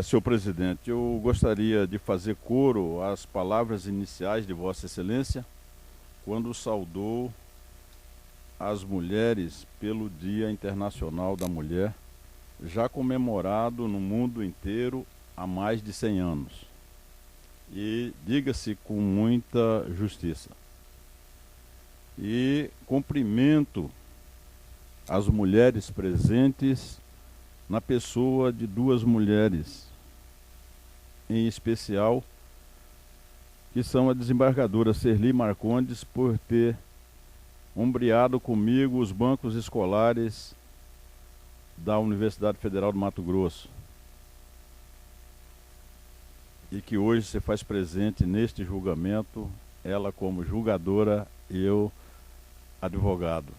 senhor presidente, eu gostaria de fazer coro às palavras iniciais de Vossa Excelência, quando saudou as mulheres pelo Dia Internacional da Mulher, já comemorado no mundo inteiro há mais de 100 anos. E diga-se com muita justiça. E cumprimento as mulheres presentes na pessoa de duas mulheres, em especial, que são a desembargadora Serli Marcondes, por ter ombreado comigo os bancos escolares da Universidade Federal do Mato Grosso, e que hoje se faz presente neste julgamento, ela como julgadora e eu advogado.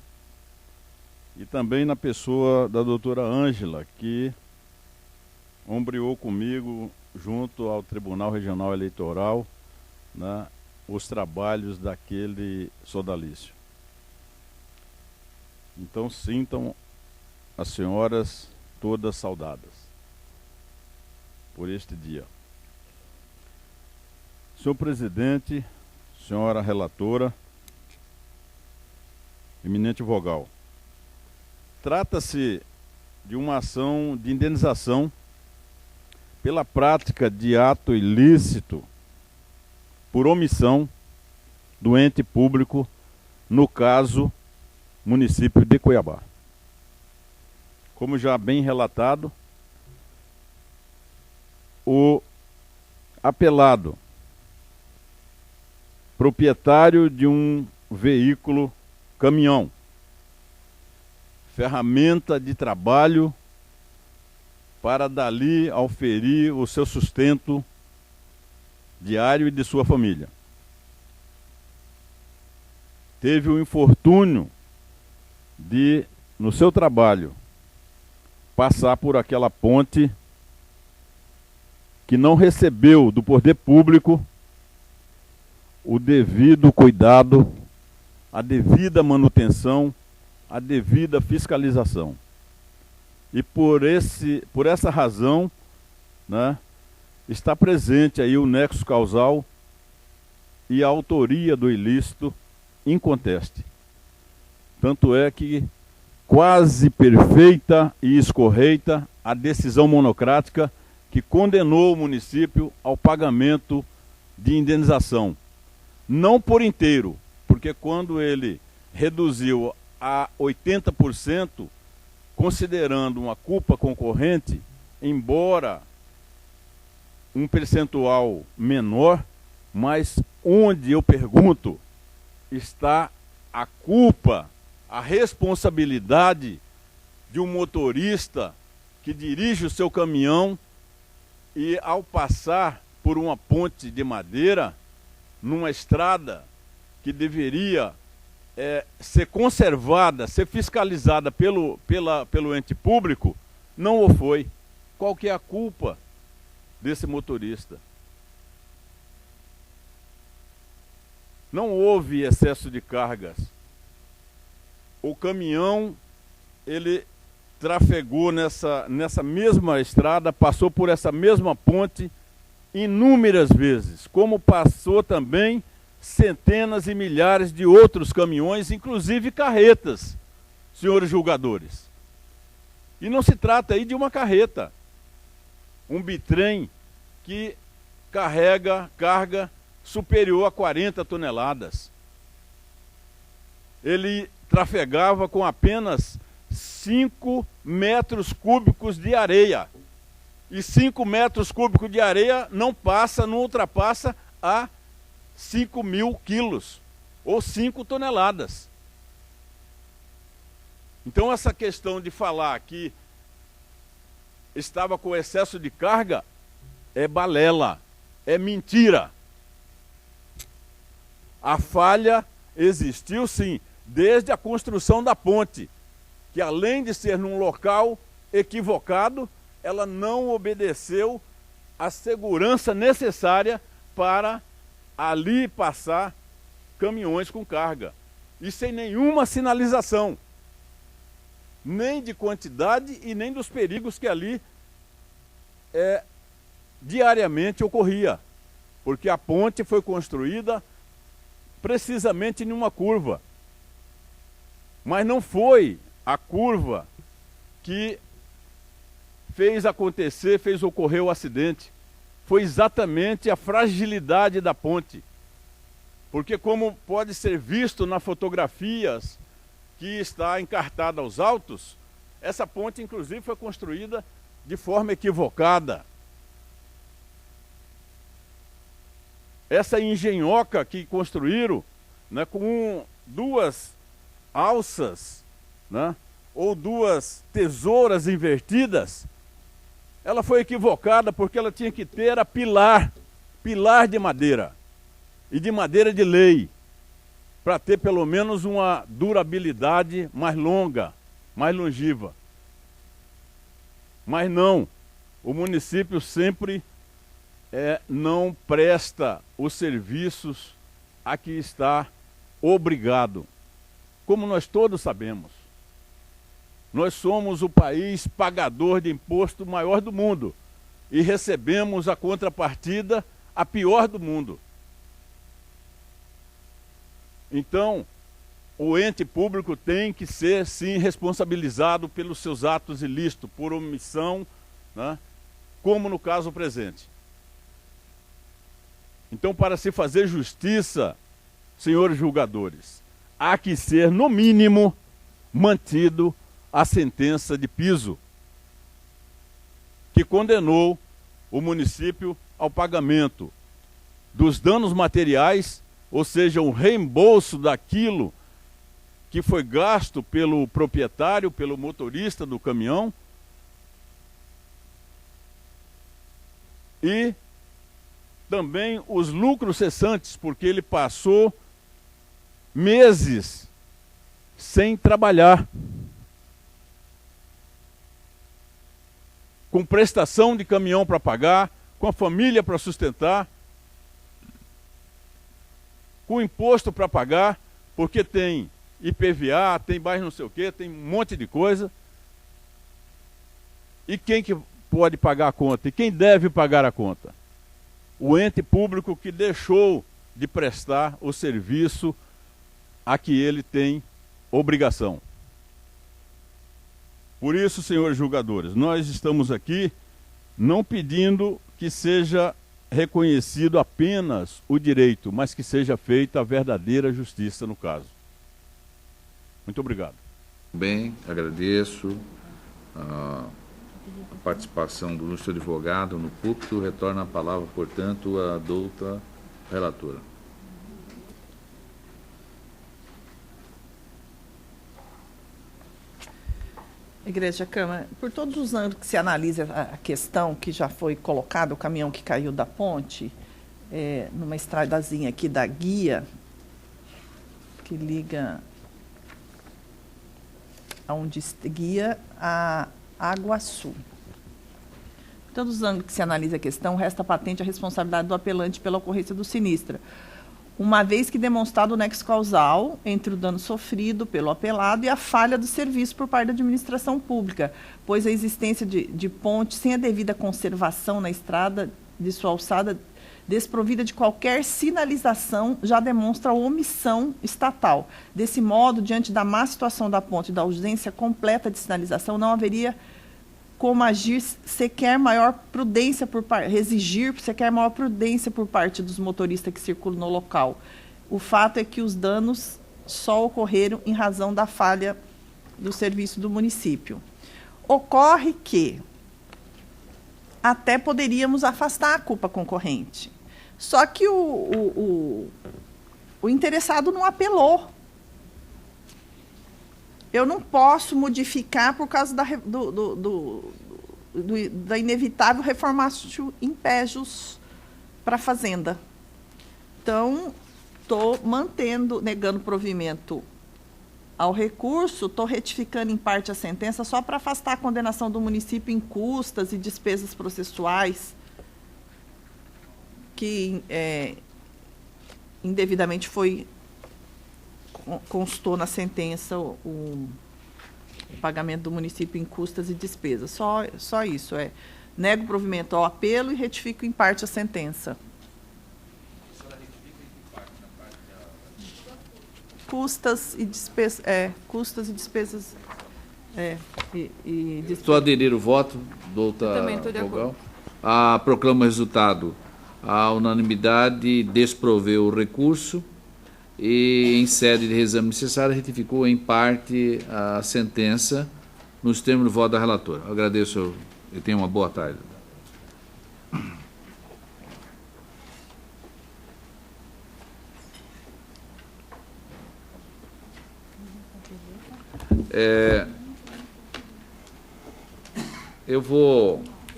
E também na pessoa da doutora Ângela, que ombreou comigo, junto ao Tribunal Regional Eleitoral, né, os trabalhos daquele sodalício. Então sintam as senhoras todas saudadas por este dia. Senhor presidente, senhora relatora, eminente vogal, trata-se de uma ação de indenização pela prática de ato ilícito por omissão do ente público, no caso, município de Cuiabá. Como já bem relatado, o apelado, proprietário de um veículo caminhão, ferramenta de trabalho para dali auferir o seu sustento diário e de sua família. Teve o infortúnio de, no seu trabalho, passar por aquela ponte que não recebeu do poder público o devido cuidado, a devida manutenção, a devida fiscalização. E por essa razão, né, está presente aí o nexo causal e a autoria do ilícito inconteste. Tanto é que quase perfeita e escorreita a decisão monocrática que condenou o município ao pagamento de indenização. Não por inteiro, porque quando ele reduziu a 80%, considerando uma culpa concorrente, embora um percentual menor, mas onde eu pergunto está a culpa, a responsabilidade de um motorista que dirige o seu caminhão e, ao passar por uma ponte de madeira, numa estrada que deveria ser conservada, ser fiscalizada pelo ente público, não o foi. Qual que é a culpa desse motorista? Não houve excesso de cargas. O caminhão, ele trafegou nessa mesma estrada, passou por essa mesma ponte inúmeras vezes, como passou também centenas e milhares de outros caminhões, inclusive carretas, senhores julgadores. E não se trata aí de uma carreta, um bitrem que carrega carga superior a 40 toneladas. Ele trafegava com apenas 5 metros cúbicos de areia. E 5 metros cúbicos de areia não ultrapassa a 5.000 quilos, ou 5 toneladas. Então essa questão de falar que estava com excesso de carga é balela, é mentira. A falha existiu sim, desde a construção da ponte, que além de ser num local equivocado, ela não obedeceu à segurança necessária para ali passar caminhões com carga. E sem nenhuma sinalização, nem de quantidade e nem dos perigos que ali diariamente ocorria. Porque a ponte foi construída precisamente em uma curva. Mas não foi a curva que fez ocorrer o acidente. Foi exatamente a fragilidade da ponte. Porque, como pode ser visto nas fotografias que está encartada aos autos, essa ponte inclusive foi construída de forma equivocada. Essa engenhoca que construíram, né, com 2 alças, né, ou 2 tesouras invertidas, ela foi equivocada porque ela tinha que ter pilar de madeira, e de madeira de lei, para ter pelo menos uma durabilidade mais longa, mais longeva. Mas não, o município sempre não presta os serviços a que está obrigado. Como nós todos sabemos, nós somos o país pagador de imposto maior do mundo e recebemos a contrapartida a pior do mundo. Então, o ente público tem que ser, sim, responsabilizado pelos seus atos ilícitos, por omissão, né, como no caso presente. Então, para se fazer justiça, senhores julgadores, há que ser, no mínimo, mantido a sentença de piso, que condenou o município ao pagamento dos danos materiais, ou seja, um reembolso daquilo que foi gasto pelo proprietário, pelo motorista do caminhão, e também os lucros cessantes, porque ele passou meses sem trabalhar, com prestação de caminhão para pagar, com a família para sustentar, com imposto para pagar, porque tem IPVA, tem mais não sei o quê, tem um monte de coisa. E quem que pode pagar a conta? E quem deve pagar a conta? O ente público que deixou de prestar o serviço a que ele tem obrigação. Por isso, senhores julgadores, nós estamos aqui não pedindo que seja reconhecido apenas o direito, mas que seja feita a verdadeira justiça no caso. Muito obrigado. Bem, agradeço a participação do ilustre advogado no púlpito. Retorna a palavra, portanto, à douta relatora. Igreja Câmara, por todos os anos que se analisa a questão que já foi colocada, o caminhão que caiu da ponte, numa estradazinha aqui da Guia, que liga aonde guia a Água Sul. Todos os anos que se analisa a questão, resta patente a responsabilidade do apelante pela ocorrência do sinistro, uma vez que demonstrado o nexo causal entre o dano sofrido pelo apelado e a falha do serviço por parte da administração pública, pois a existência de ponte sem a devida conservação na estrada de sua alçada, desprovida de qualquer sinalização, já demonstra a omissão estatal. Desse modo, diante da má situação da ponte e da ausência completa de sinalização, não haveria como agir sequer maior prudência exigir sequer maior prudência por parte dos motoristas que circulam no local. O fato é que os danos só ocorreram em razão da falha do serviço do município. Ocorre que até poderíamos afastar a culpa concorrente. Só que o interessado não apelou. Eu não posso modificar por causa da inevitável reformatio impejus para a Fazenda. Então, estou negando provimento ao recurso, estou retificando em parte a sentença só para afastar a condenação do município em custas e despesas processuais que indevidamente constou na sentença o pagamento do município em custas e despesas. Só isso. Nego provimento ao apelo e retifico em parte a sentença. Custas e despesas. Custas e despesas. Estou a aderir o voto, doutor Vogal. Proclamo o resultado. A unanimidade desproveu o recurso e, em sede de reexame necessário, retificou em parte a sentença nos termos do voto da relatora. Eu agradeço e tenha uma boa tarde.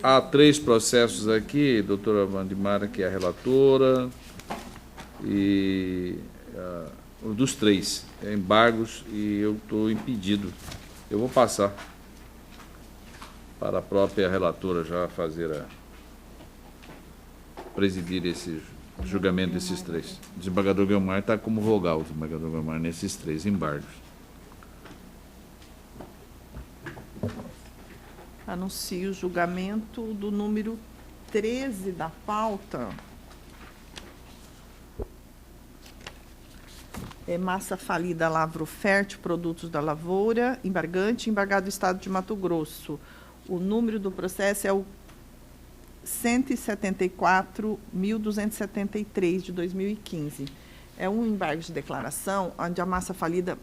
Há 3 processos aqui, doutora Vandimara, que é a relatora, e dos 3, embargos, e eu estou impedido. Eu vou passar para a própria relatora já presidir esse julgamento desses 3. O desembargador Guilmar está como vogal, o desembargador Guilmar, nesses 3 embargos. Anuncio o julgamento do número 13 da pauta. Massa falida Lavro Fértil, produtos da lavoura, embargante, embargado do Estado de Mato Grosso. O número do processo é o 174.273 de 2015. É um embargo de declaração onde a massa falida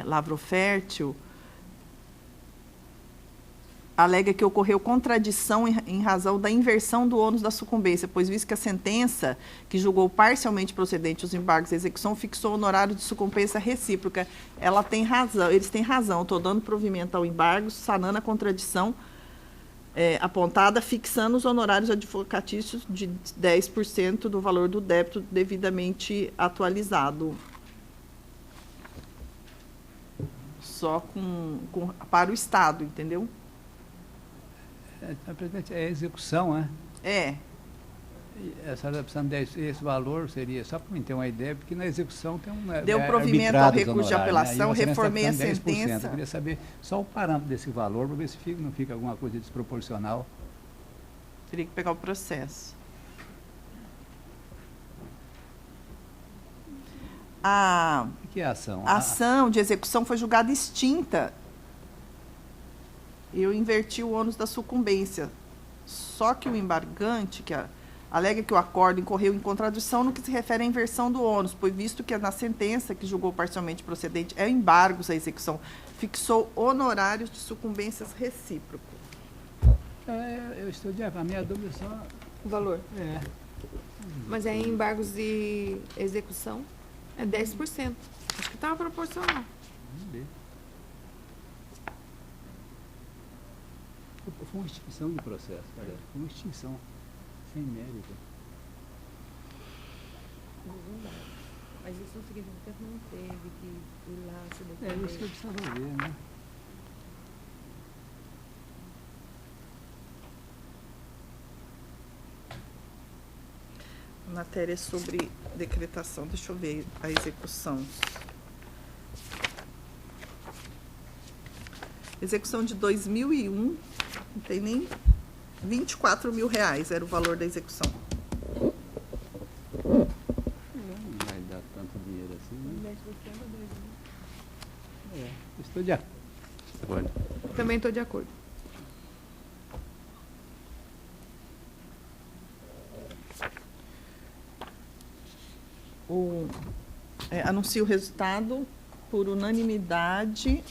Lavro Fértil alega que ocorreu contradição em razão da inversão do ônus da sucumbência, pois visto que a sentença, que julgou parcialmente procedente os embargos e execução, fixou o honorário de sucumbência recíproca. Ela tem razão, eles têm razão. Estou dando provimento ao embargo, sanando a contradição apontada, fixando os honorários advocatícios de 10% do valor do débito devidamente atualizado. Só para o Estado, entendeu? Presidente, é execução, né? Essa adaptação desse valor seria, só para mim ter uma ideia, porque na execução tem deu provimento ao recurso de apelação, reformei a sentença. Eu queria saber só o parâmetro desse valor, para ver se não fica alguma coisa desproporcional. Teria que pegar o processo. O que é a ação? A ação de execução foi julgada extinta. Eu inverti o ônus da sucumbência. Só que o embargante, alega que o acordo incorreu em contradição no que se refere à inversão do ônus, pois visto que na sentença que julgou parcialmente procedente é embargos à execução, fixou honorários de sucumbências recíprocos. Eu estou de acordo. A minha dúvida é só... O valor. É. Mas é em embargos de execução, é 10%. Acho que estava proporcional. Vamos ver. Foi uma extinção de processo, cara. Foi uma extinção. Sem mérito. Mas isso significa que não teve que ir lá se É isso que eu precisava ver, né? Matéria sobre decretação. Deixa eu ver a execução. Execução de 2001, não tem nem R$24.000 era o valor da execução. Não vai dar tanto dinheiro assim, né? Estou de acordo. Também estou de acordo. Anuncio o resultado. Por unanimidade,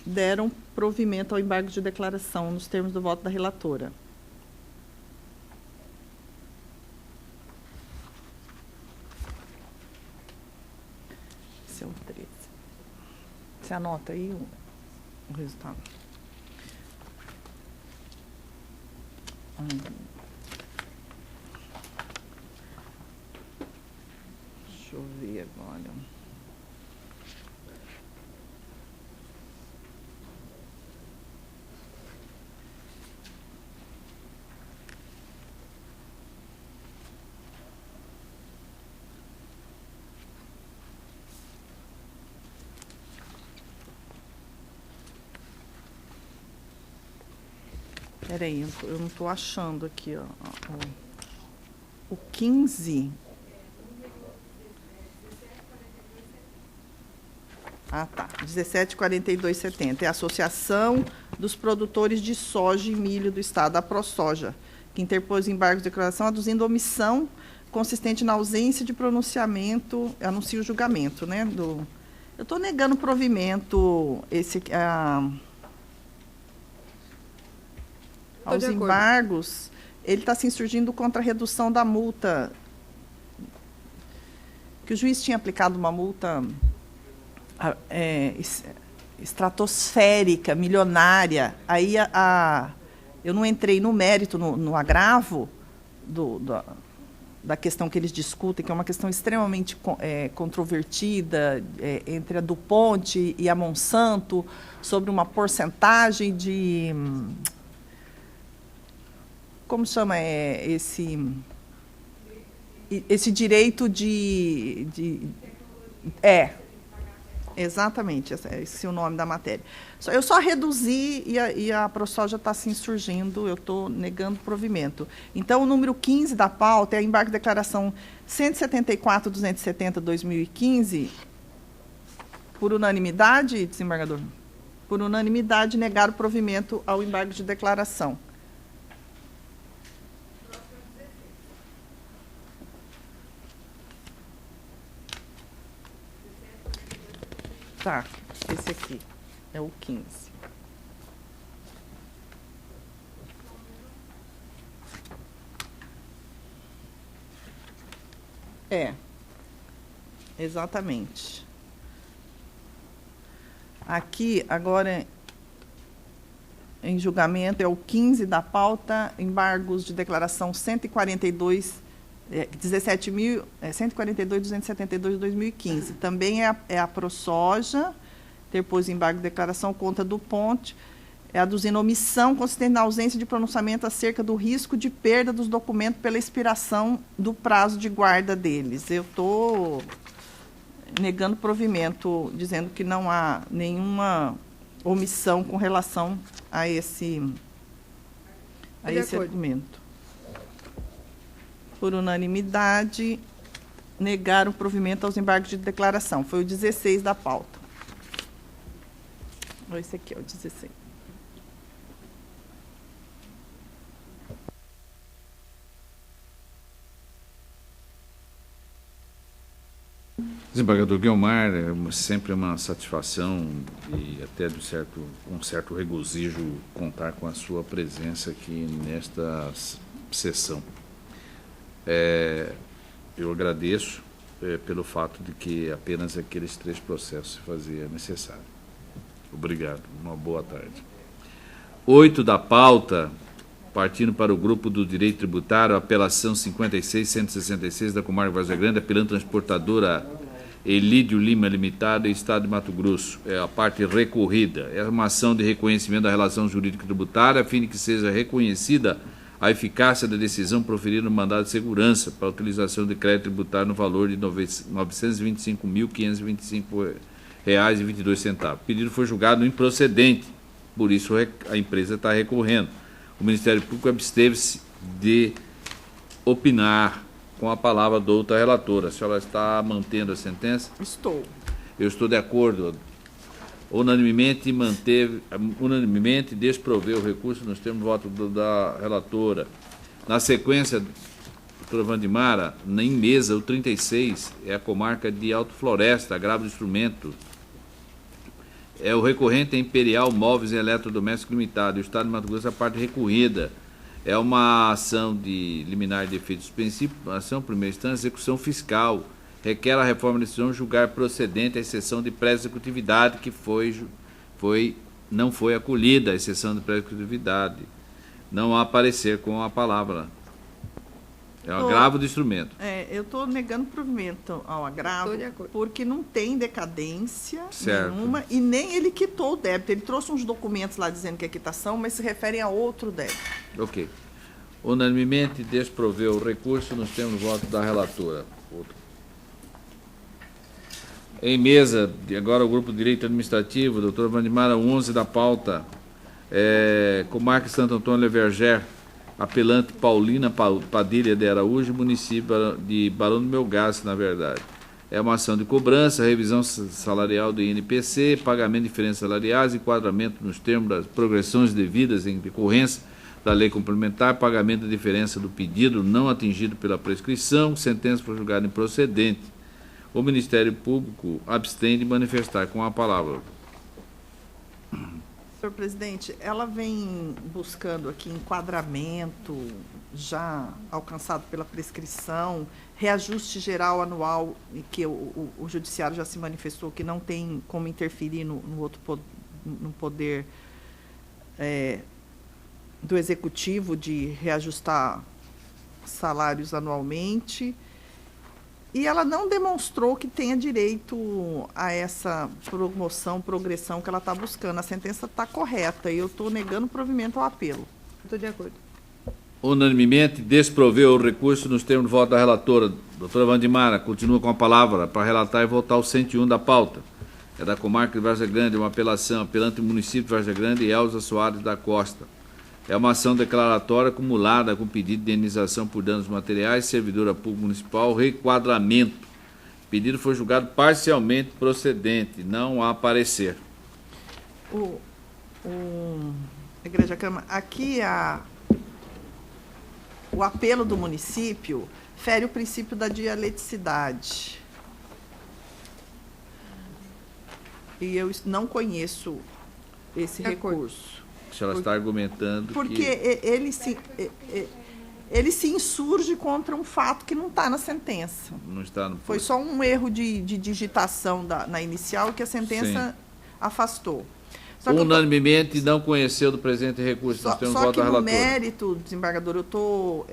deram provimento ao embargo de declaração nos termos do voto da relatora. Esse é o 13. Você anota aí o resultado. Deixa eu ver agora. Peraí, eu não estou achando aqui, ó. O 15. Ah, tá. 17.42,70. É a Associação dos Produtores de Soja e Milho do Estado, a ProSoja, que interpôs embargos de declaração aduzindo omissão consistente na ausência de pronunciamento, anuncia o julgamento, né? Eu estou negando provimento aos embargos. Ele está se insurgindo contra a redução da multa, que o juiz tinha aplicado uma multa estratosférica, milionária. Aí eu não entrei no mérito, no agravo da questão que eles discutem, que é uma questão extremamente controvertida entre a DuPont e a Monsanto, sobre uma porcentagem de... Como chama esse direito exatamente, esse é o nome da matéria. Eu só reduzi e a ProSoja está se insurgindo, eu estou negando provimento. Então, o número 15 da pauta é a embargo de declaração 174.270/2015, por unanimidade, desembargador? Por unanimidade, negar o provimento ao embargo de declaração. Tá, esse aqui é o 15. Exatamente. Aqui, agora, em julgamento, é o 15 da pauta, embargos de declaração 142.272/2015. Também é a ProSoja, interpôs embargo de declaração contra DuPont, aduzindo omissão consistente na ausência de pronunciamento acerca do risco de perda dos documentos pela expiração do prazo de guarda deles. Eu estou negando provimento, dizendo que não há nenhuma omissão com relação a esse argumento. Por unanimidade, negar o provimento aos embargos de declaração. Foi o 16 da pauta. Esse aqui é o 16. Desembargador Guiomar, é sempre uma satisfação e até um certo regozijo contar com a sua presença aqui nesta sessão. Eu agradeço pelo fato de que apenas aqueles 3 processos se fazia necessário. Obrigado. Uma boa tarde. 8 da pauta, partindo para o grupo do Direito Tributário, apelação 56.166 da Comarca Várzea Grande, apelando transportadora Elídio Lima Limitada, Estado de Mato Grosso. É a parte recorrida. É uma ação de reconhecimento da relação jurídica tributária, a fim de que seja reconhecida a eficácia da decisão proferida no mandado de segurança para a utilização de crédito tributário no valor de R$ 925.525,22. O pedido foi julgado improcedente, por isso a empresa está recorrendo. O Ministério Público absteve-se de opinar. Com a palavra da outra relatora. A senhora está mantendo a sentença? Estou. Eu estou de acordo. Unanimemente desproveu o recurso nos termos de voto da relatora. Na sequência, doutora Vandimara, em mesa, o 36 é a comarca de Alto Floresta, agravo de instrumento. É o recorrente Imperial Móveis e Eletrodomésticos Limitado. O Estado de Mato Grosso é a parte recorrida. É uma ação de liminar de efeito suspensivo, ação primeira instância, execução fiscal. Requer a reforma da decisão julgar procedente a exceção de pré-executividade que não foi acolhida, a exceção de pré-executividade. Não há parecer com a palavra. É um agravo do instrumento. Eu estou negando provimento ao agravo, porque não tem decadência nenhuma e nem ele quitou o débito. Ele trouxe uns documentos lá dizendo que é quitação, mas se referem a outro débito. Ok. Unanimemente desproveu o recurso, nós temos voto da relatora. Em mesa, agora o grupo de Direito Administrativo, doutora Vandimara, 11 da pauta, Comarca Santo Antônio Leverger, apelante Paulina Padilha de Araújo, município de Barão do Melgaço, na verdade. É uma ação de cobrança, revisão salarial do INPC, pagamento de diferenças salariais, enquadramento nos termos das progressões devidas em decorrência da lei complementar, pagamento da diferença do pedido não atingido pela prescrição, sentença foi julgada improcedente. O Ministério Público abstém de manifestar com a palavra. Senhor presidente, ela vem buscando aqui enquadramento já alcançado pela prescrição, reajuste geral anual, que o judiciário já se manifestou que não tem como interferir no poder do executivo de reajustar salários anualmente. E ela não demonstrou que tenha direito a essa progressão que ela está buscando. A sentença está correta e eu estou negando o provimento ao apelo. Estou de acordo. Unanimemente desproveu o recurso nos termos de voto da relatora. Doutora Vandimara, continua com a palavra para relatar e votar o 101 da pauta. É da comarca de Várzea Grande, uma apelação, apelante do município de Várzea Grande e Elza Soares da Costa. É uma ação declaratória acumulada com pedido de indenização por danos materiais, servidora pública municipal, requadramento. O pedido foi julgado parcialmente procedente, não há parecer. Igreja Câmara, aqui o apelo do município fere o princípio da dialeticidade. E eu não conheço esse recurso. A senhora está argumentando porque ele se insurge contra um fato que não está na sentença. Não está no... Foi só um erro de digitação na inicial que a sentença afastou. Unanimemente não conheceu do presente recurso. Nós temos voto da relatora. Só que no mérito, desembargador, eu estou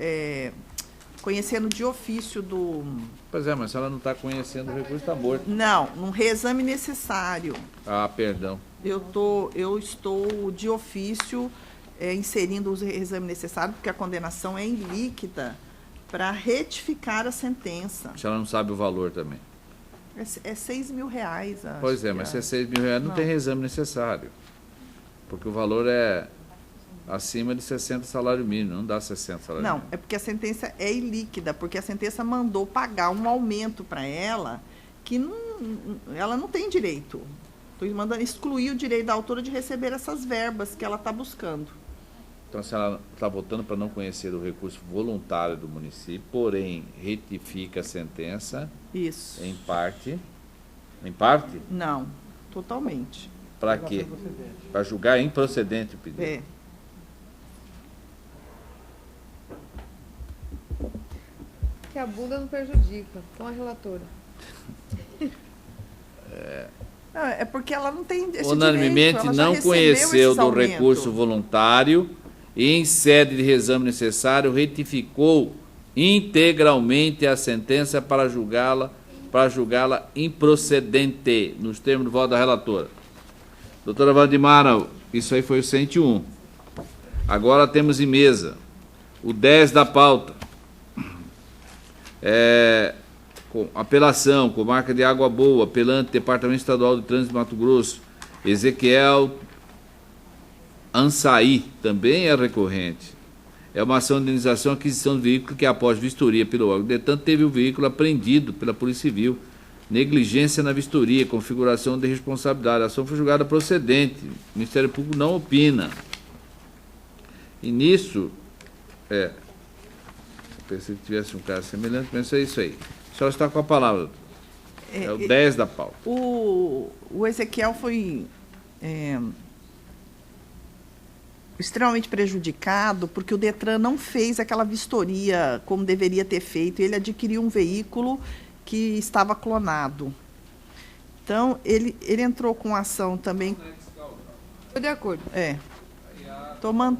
conhecendo de ofício do... Pois é, mas se ela não está conhecendo o recurso, está morto. Não, num reexame necessário. Ah, perdão. Eu estou de ofício inserindo o reexame necessário, porque a condenação é ilíquida, para retificar a sentença. A senhora não sabe o valor também. É R$6 mil. Pois é, mas se é R$6 mil, não tem reexame necessário. Porque o valor é acima de 60 salário mínimo, não dá 60 salário Não, mínimo. é porque a sentença é ilíquida, porque a sentença mandou pagar um aumento para ela que ela não tem direito. Estou mandando excluir o direito da autora de receber essas verbas que ela está buscando. Então, se ela está votando para não conhecer o recurso voluntário do município, porém retifica a sentença Isso. em parte. Em parte? Não, totalmente. Para quê? Para julgar improcedente o pedido. É. Que a bula não prejudica, com a relatora. É porque ela não tem esse Unanimemente direito, ela já não recebeu conheceu esses do aumentos. recurso voluntário e, em sede de reexame necessário, retificou integralmente a sentença para julgá-la improcedente, nos termos do voto da relatora. Doutora Vandimara, isso aí foi o 101. Agora temos em mesa o 10 da pauta. Com apelação, comarca de Água Boa, apelante, Departamento Estadual de Trânsito de Mato Grosso, Ezequiel Ansaí, também é recorrente. É uma ação de indenização e aquisição de veículo que, após vistoria pelo órgão de tanto, teve o veículo apreendido pela Polícia Civil. Negligência na vistoria, configuração de responsabilidade. A ação foi julgada procedente. O Ministério Público não opina. E nisso, pensei que tivesse um caso semelhante, mas é isso aí. A senhora está com a palavra, doutor. É o 10 da pauta. O Ezequiel foi extremamente prejudicado porque o Detran não fez aquela vistoria como deveria ter feito. Ele adquiriu um veículo que estava clonado. Então, ele entrou com ação também. Estou de acordo. Tomando.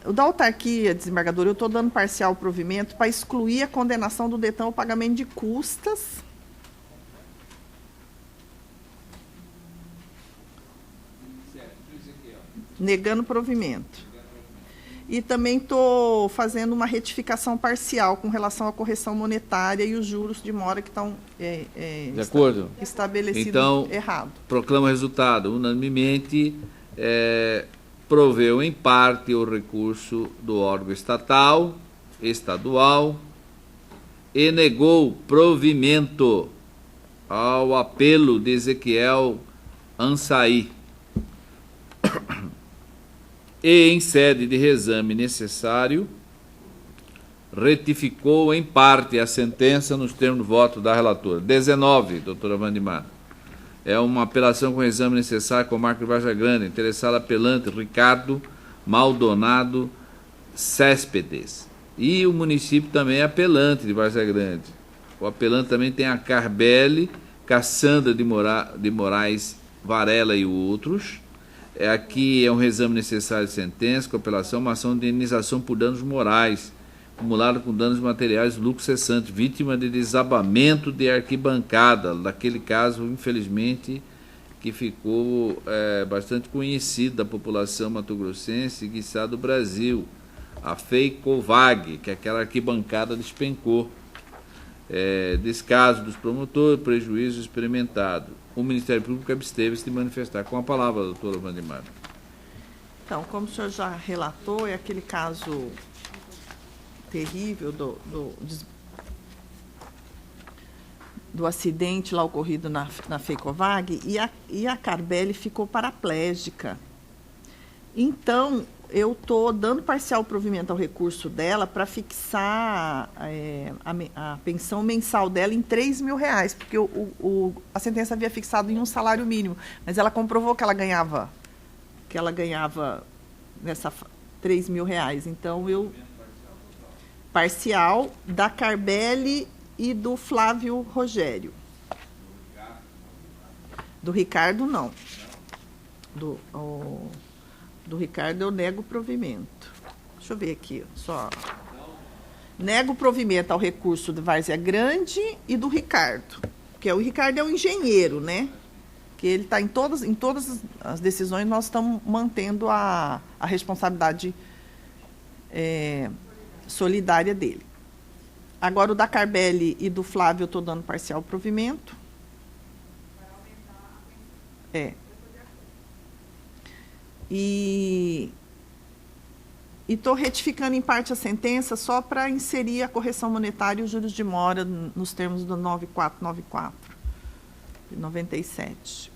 O da autarquia, desembargador, eu estou dando parcial provimento para excluir a condenação do Detran ao pagamento de custas. Negando provimento. E também estou fazendo uma retificação parcial com relação à correção monetária e os juros de mora que estão de acordo? Estabelecidos então, errado. Proclama o resultado. Unanimemente, proveu em parte o recurso do órgão estadual e negou provimento ao apelo de Ezequiel Ansaí. E, em sede de reexame necessário, retificou em parte a sentença nos termos do voto da relatora. 19, doutora Vandimar. É uma apelação com exame necessário, comarca de Vargem Grande, interessado apelante Ricardo Maldonado Céspedes. E o município também é apelante de Vargem Grande. O apelante também tem a Carbele, Cassandra de Moraes Varela e outros. Aqui é um reexame necessário de sentença, com apelação, uma ação de indenização por danos morais, acumulada com danos materiais, lucro cessante, vítima de desabamento de arquibancada, daquele caso, infelizmente, que ficou bastante conhecido da população mato-grossense e quiçá do Brasil, a FEICOVAG, que aquela arquibancada despencou. Descaso dos promotores, prejuízo experimentado. O Ministério Público absteve-se de manifestar. Com a palavra, doutora Vandimar. Então, como o senhor já relatou, é aquele caso terrível do acidente lá ocorrido na FEICOVAG, e a Carbele ficou paraplégica. Então, eu estou dando parcial provimento ao recurso dela para fixar a pensão mensal dela em R$3.000, porque a sentença havia fixado em um salário mínimo, mas ela comprovou que ela ganhava nessa R$3.000. Então, parcial da Carbele e do Flávio Rogério. Do Ricardo, não. Do Ricardo, eu nego o provimento. Deixa eu ver aqui, só. Nego o provimento ao recurso de Várzea Grande e do Ricardo. Porque o Ricardo é o engenheiro, né? Que ele está em todas as decisões, nós estamos mantendo a responsabilidade solidária dele. Agora, o da Carbele e do Flávio, eu estou dando parcial provimento. É. E estou retificando em parte a sentença só para inserir a correção monetária e os juros de mora nos termos do 9494 de 97.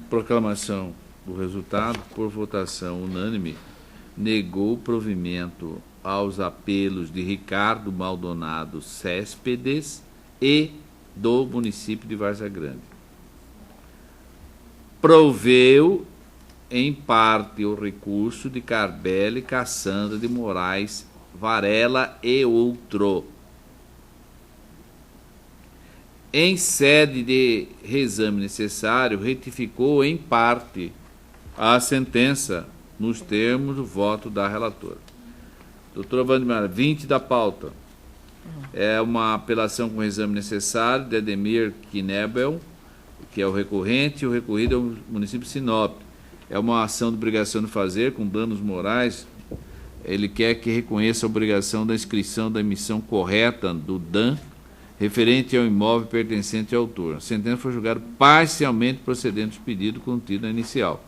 Proclamação do resultado por votação unânime negou provimento aos apelos de Ricardo Maldonado Céspedes e do município de Várzea Grande. Proveu em parte o recurso de Carbele Cassandra de Moraes Varela e outro. Em sede de reexame necessário, retificou em parte a sentença nos termos do voto da relatora. Doutora Wandimara, 20 da pauta. É uma apelação com exame necessário de Ademir Knebel, que é o recorrente, e o recorrido é o município de Sinop. É uma ação de obrigação de fazer com danos morais. Ele quer que reconheça a obrigação da inscrição da emissão correta do DAN referente ao imóvel pertencente ao autor. A sentença foi julgada parcialmente procedente do pedido contido na inicial.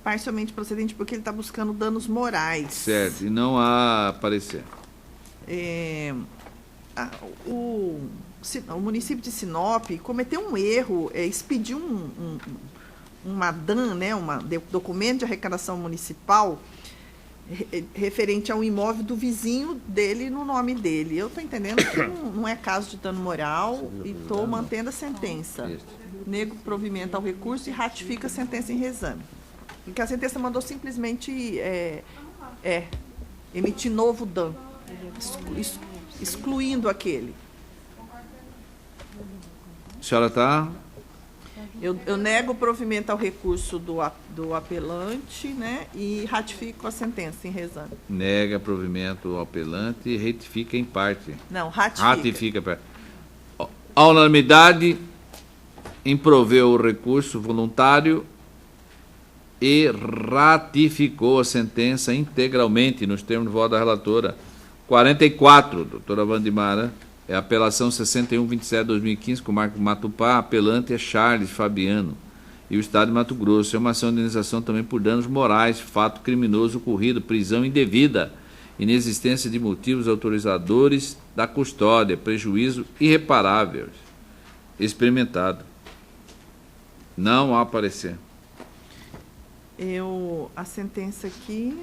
Parcialmente procedente porque ele está buscando danos morais. Certo, e não há parecer. O município de Sinop cometeu um erro, expediu uma DAN, né, documento de arrecadação municipal, referente ao imóvel do vizinho dele no nome dele. Eu estou entendendo que não é caso de dano moral e estou mantendo a sentença. Nego provimento ao recurso e ratifica a sentença em reexame. Porque a sentença mandou simplesmente emitir novo DAN, excluindo aquele. A senhora está... Eu nego o provimento ao recurso do apelante, né, e ratifico a sentença em reexame. Nega provimento ao apelante e retifica em parte. Não, ratifica. Ratifica em parte. A unanimidade improveu o recurso voluntário e ratificou a sentença integralmente nos termos do voto da relatora. 44, doutora Wandimara. É a apelação 6127-2015, com Marco Matupá, apelante é Charles Fabiano, e o Estado de Mato Grosso. É uma ação de indenização também por danos morais, fato criminoso ocorrido, prisão indevida, inexistência de motivos autorizadores da custódia, prejuízo irreparável, experimentado. Não há parecer. A sentença aqui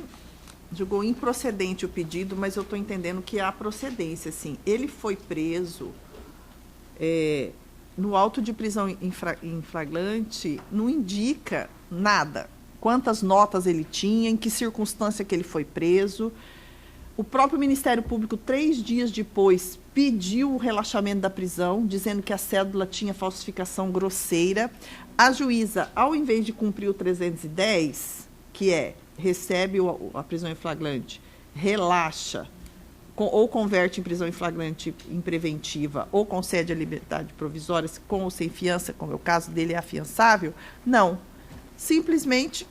julgou improcedente o pedido, mas eu estou entendendo que há procedência, sim. Ele foi preso no auto de prisão em flagrante, não indica nada. Quantas notas ele tinha, em que circunstância que ele foi preso. O próprio Ministério Público, 3 dias depois, pediu o relaxamento da prisão, dizendo que a cédula tinha falsificação grosseira. A juíza, ao invés de cumprir o 310, que recebe a prisão em flagrante, relaxa, ou converte em prisão em flagrante em preventiva, ou concede a liberdade provisória, com ou sem fiança, como é o caso dele, é afiançável. Não. Simplesmente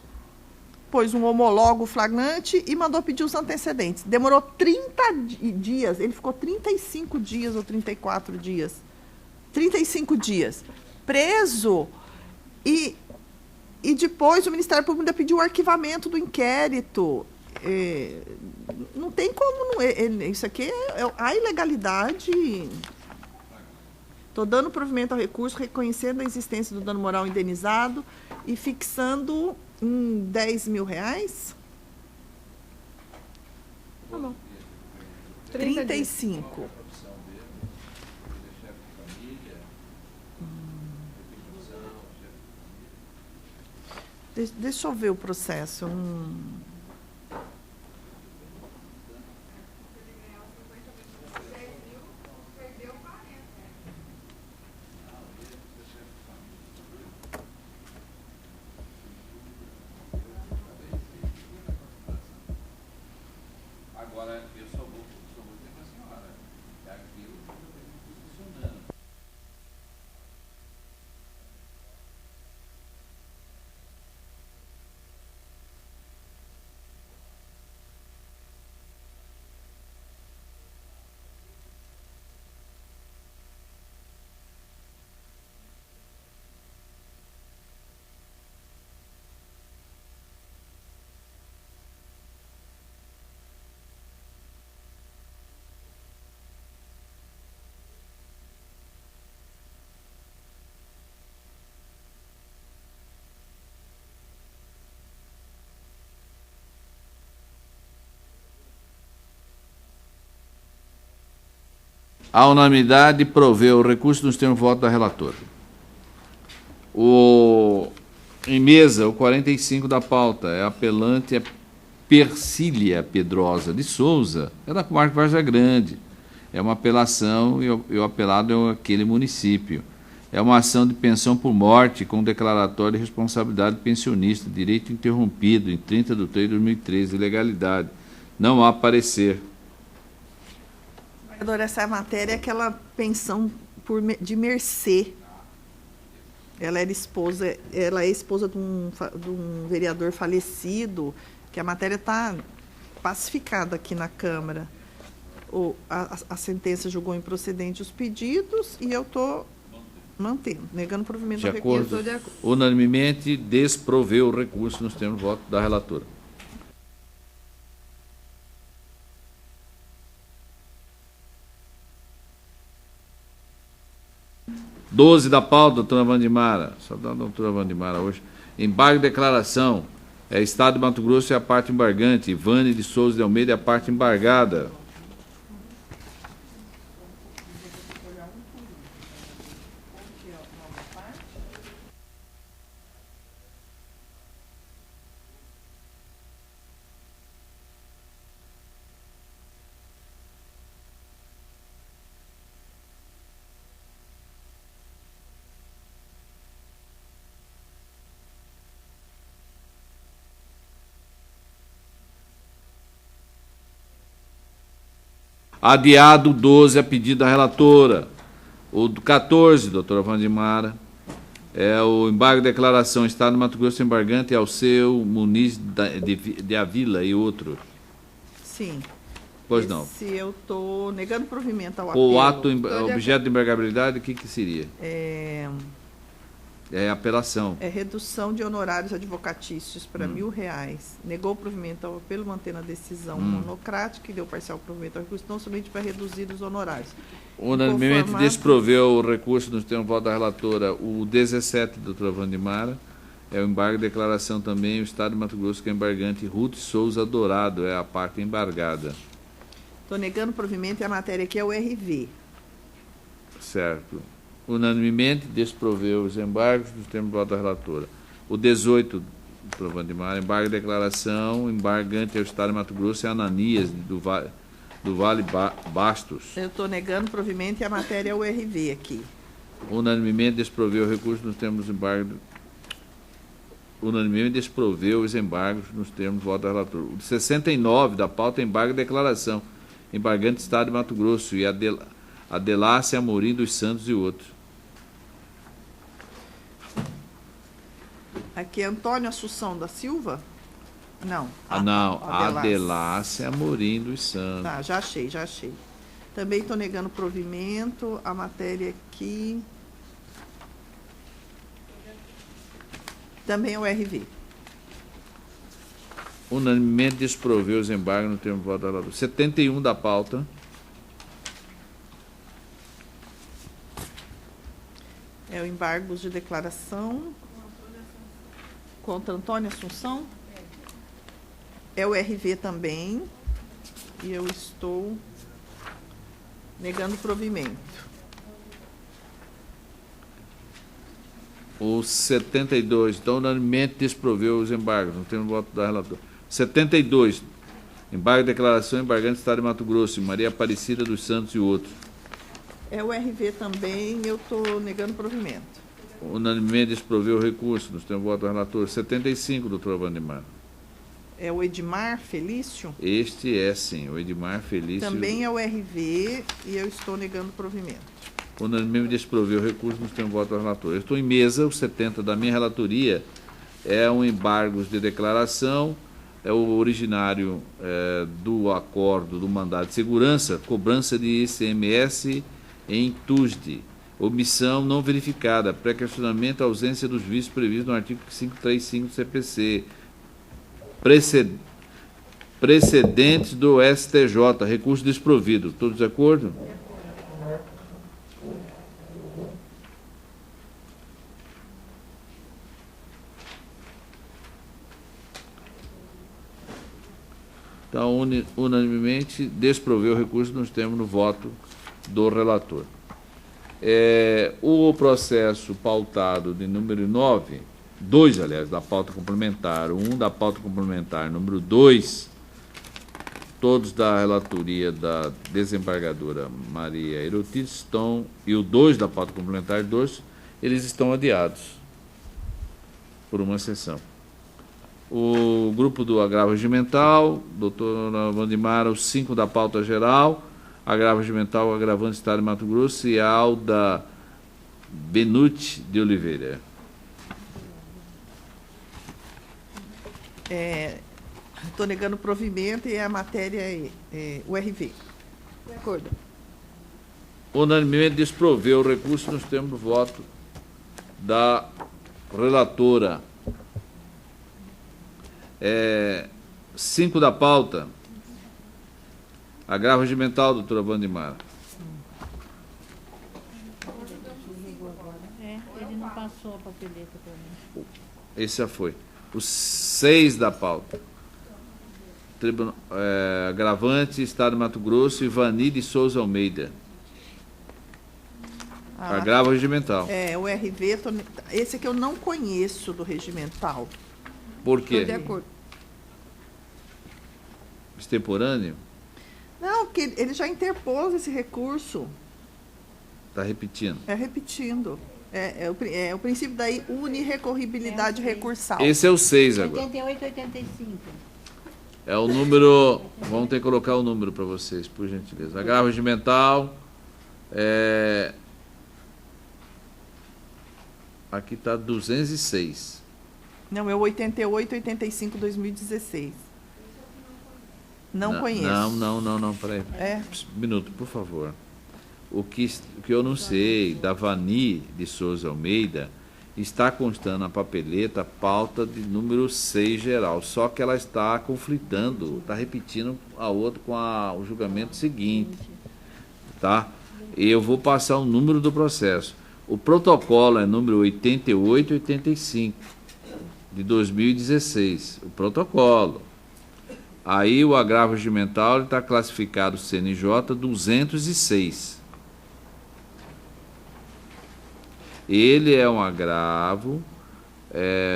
pôs um homólogo flagrante e mandou pedir os antecedentes. Demorou 30 dias, ele ficou 35 dias ou 34 dias. 35 dias. Preso. E depois o Ministério Público ainda pediu o arquivamento do inquérito. Não tem como... isso aqui a ilegalidade. Estou dando provimento ao recurso, reconhecendo a existência do dano moral indenizado e fixando em R$10 mil. Tá bom. 35. Deixa eu ver o processo. Agora, eu só vou dizer para a senhora, é aquilo que eu estou funcionando. A unanimidade proveu o recurso nos termos de voto da relatora. Em mesa, o 45 da pauta, é apelante, é Persília Pedrosa de Souza, é da comarca Várzea Grande. É uma apelação e o apelado é aquele município. É uma ação de pensão por morte com declaratório de responsabilidade pensionista, direito interrompido em 30 de 3 de 2013, ilegalidade. Não há parecer. Vereadora, essa matéria é aquela pensão de mercê. Ela é esposa de um vereador falecido, que a matéria está pacificada aqui na Câmara. A sentença julgou improcedente os pedidos e eu estou mantendo, negando o provimento De do recurso. acordo, unanimemente desproveu o recurso nos termos de voto da relatora. Doze da pauta, doutora Wandimara. Só dá a doutora Wandimara hoje. Embargo de declaração. É Estado de Mato Grosso e a parte embargante. Ivane de Souza de Almeida e a parte embargada. Adiado o 12 a pedido da relatora. O 14, doutora Wandimara, é o embargo de declaração Estado de Mato Grosso embargante ao seu Muniz de Avila e outro. Sim. Pois não. Se eu estou negando provimento ao apelo. O ato, objeto de embargabilidade, o que seria? É apelação. É redução de honorários advocatícios para R$1.000. Negou o provimento ao apelo, mantendo a decisão monocrática e deu parcial provimento ao recurso, não somente para reduzir os honorários. Unanimemente desproveu o recurso nos termos de voto da relatora. O 17, doutora Wandimara, é o embargo de declaração também, o Estado de Mato Grosso que é embargante, Ruth Souza Dourado, é a parte embargada. Estou negando o provimento e a matéria aqui é o RV. Certo. Unanimemente desproveu os embargos nos termos de voto da relatora. O 18, doutora Wandimara, embargo de declaração, embargante ao Estado de Mato Grosso e Ananias do Vale Bastos. Eu estou negando o provimento e a matéria é o RV aqui. Unanimemente desproveu o recurso nos termos de embargo. Unanimemente desproveu os embargos nos termos de voto da relatora. O 69 da pauta, embargo de declaração, embargante Estado de Mato Grosso e Adelácia Amorim dos Santos e outros. Aqui é Antônio Assunção da Silva? Não. Não, Adelácia Amorim dos Santos. Tá, já achei. Também estou negando provimento, a matéria aqui também é o RV. Unanimemente desproveu os embargos no termo de voto da relatora. 71 da pauta. É o embargo de declaração contra Antônio Assunção. É o RV também. E eu estou negando provimento. O 72, então, unanimemente desproveu os embargos, não tem o voto da relatora. 72, embargo de declaração, embargante Estado de Mato Grosso, Maria Aparecida dos Santos e outros. É o RV também, eu estou negando provimento. Unanimemente desproveu o recurso, nós temos o voto da relatora. 75, doutora Wandimara. É o Edmar Felício? Este é, sim, o Edmar Felício. Também é o RV e eu estou negando provimento. Unanimemente desproveu o recurso, nós temos o voto da relatora. Eu estou em mesa, o 70 da minha relatoria é um embargo de declaração, é o originário do acordo do mandado de segurança, cobrança de ICMS em TUSD, omissão não verificada, pré-questionamento, ausência dos vícios previstos no artigo 535 do CPC, precedentes do STJ, recurso desprovido. Todos de acordo? Então, unanimemente, desproveu o recurso, nós temos no voto do relator. O processo pautado de número 9, 2, aliás, da pauta complementar, o 1 da pauta complementar número 2, todos da relatoria da desembargadora Maria Erotiz estão, e o 2 da pauta complementar 2, eles estão adiados por uma sessão. O grupo do agravo regimental, doutora Wandimara, o 5 da pauta geral, agravo regimental, agravante Estado de Mato Grosso e a Alda Benuti de Oliveira. Estou negando o provimento e a matéria é URV. De acordo. Unanimemente desproveu o recurso nos termos do voto da relatora. 5 da pauta, agravo regimental, doutora Wandimara. Ele não passou a papeleta para mim. Esse já foi. O 6 da pauta, agravante, Estado de Mato Grosso, Ivani de Souza Almeida. Agravo regimental. O RV, esse aqui eu não conheço do regimental. Por quê? Estou de acordo. Extemporâneo? Não, porque ele já interpôs esse recurso. Está repetindo. Repetindo. O princípio da unirrecorribilidade recursal. Esse é o 6 agora. 88, 85. É o número... Vamos ter que colocar o número para vocês, por gentileza. Agravo regimental. Aqui está 206. Não, é o 88, 85, 2016. Não conheço. Não, peraí. Um minuto, por favor. O que eu não sei, da Vani de Souza Almeida, está constando na papeleta a pauta de número 6 geral, só que ela está conflitando, está repetindo a outra com o julgamento seguinte. Tá? E eu vou passar o número do processo. O protocolo é número 8885, de 2016. O protocolo. Aí o agravo regimental está classificado CNJ 206. Ele é um agravo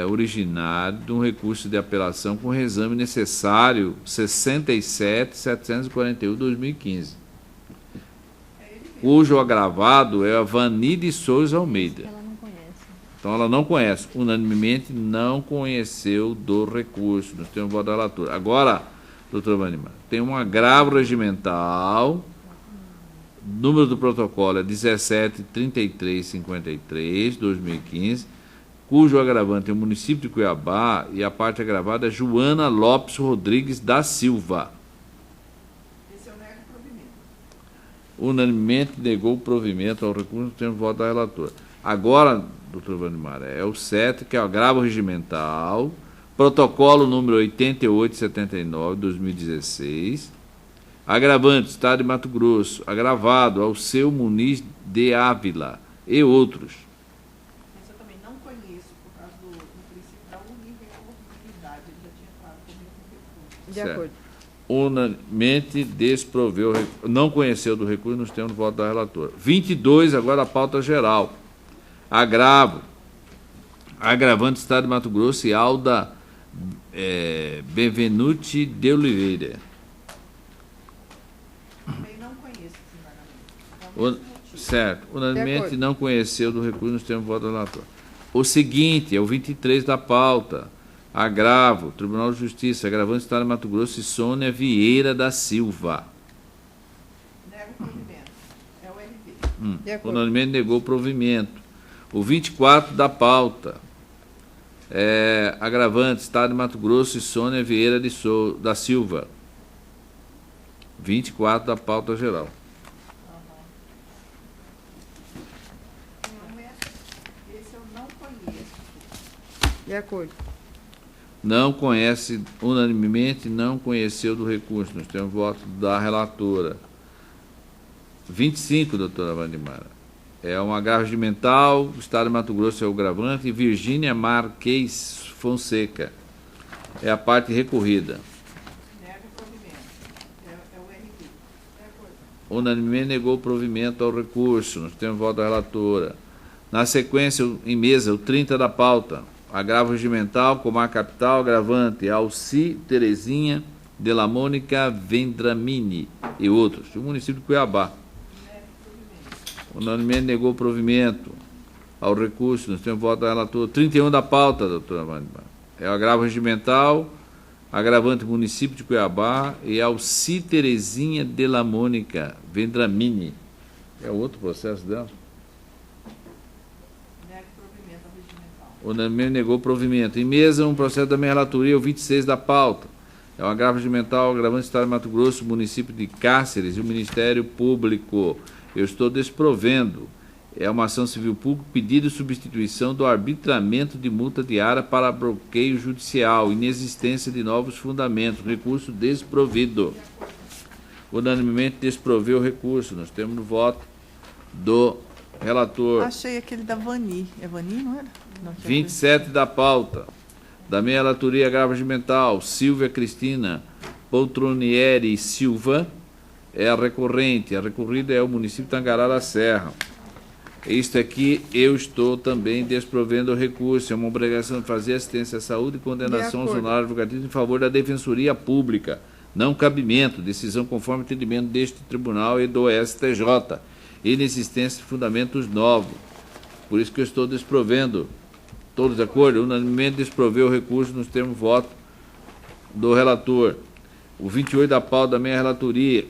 originário de um recurso de apelação com reexame necessário 67.741/2015, cujo agravado é a Vani de Souza Almeida. Ela não conhece. Então ela não conhece, unanimemente não conheceu do recurso, nós temos voto da relatora. Agora, doutora Wandimara, tem um agravo regimental, número do protocolo é 17.3353, 2015, cujo agravante é o município de Cuiabá e a parte agravada é Joana Lopes Rodrigues da Silva. Esse é o nego provimento. Unanimemente negou o provimento ao recurso, temos voto da relatora. Agora, doutora Wandimara, é o 7, que é o agravo regimental, protocolo número 8879, 2016, agravante, Estado de Mato Grosso, agravado ao seu Muniz de Ávila e outros. Esse eu também não conheço, por causa do princípio da unirrecorribilidade. Ele já tinha falado com o mesmo recurso. De acordo. Unanimemente desproveu, não conheceu do recurso, nós temos voto da relatora. 22, agora a pauta geral. Agravo, agravante, Estado de Mato Grosso e Alda Benvenuti de Oliveira. Também não conheço esse embargamento. Certo, unanimemente não conheceu do recurso, nós temos voto da relatora. O seguinte, é o 23 da pauta. Agravo, Tribunal de Justiça, agravante, Estado de Mato Grosso e Sônia Vieira da Silva. Nego provimento. É o RV. De acordo. Unanimemente negou o provimento. O 24 da pauta. Agravante, Estado de Mato Grosso e Sônia Vieira da Silva. 24 da pauta geral. Esse eu não conheço. De acordo. Não conhece, unanimemente não conheceu do recurso. Nós temos voto da relatora. 25, doutora Wandimara. É um agravo regimental, o Estado de Mato Grosso é o agravante, e Virgínia Marques Fonseca. É a parte recorrida. Nego provimento. É o RV. De acordo. unanimemente negou provimento ao recurso. Nós temos voto da relatora. Na sequência, em mesa, o 30 da pauta. Agravo regimental, comarca capital, agravante, Alci, Terezinha, de la Mônica, Vendramini e outros, do município de Cuiabá. Unanimemente negou provimento ao recurso. Nós temos voto da relatora. 31 da pauta, doutora Vandimar. É o agravo regimental, agravante município de Cuiabá e Alci Terezinha de la Mônica, Vendramini. É outro processo dela? Unanimemente negou provimento. Em mesa, um processo da minha relatoria, o 26 da pauta. É o agravo regimental, agravante Estado de Mato Grosso, município de Cáceres e o Ministério Público. Eu estou desprovendo. É uma ação civil pública, pedido de substituição do arbitramento de multa diária para bloqueio judicial, inexistência de novos fundamentos, recurso desprovido. Unanimemente desproveu o recurso. Nós temos no voto do relator. Achei aquele da Vani. É Vani, não era? Não, 27 da pauta. Da minha relatoria agravo regimental, Silvia Cristina Poltronieri Silva é a recorrente. A recorrida é o município de Tangará da Serra. Isto aqui eu estou também desprovendo o recurso. É uma obrigação de fazer assistência à saúde e condenação aos honorários advocatícios em favor da Defensoria Pública. Não cabimento, decisão conforme entendimento deste tribunal e do STJ. Inexistência de fundamentos novos. Por isso que eu estou desprovendo. Todos de acordo? Unanimemente desproveu o recurso nos termos de voto do relator. O 28 da pauta da minha relatoria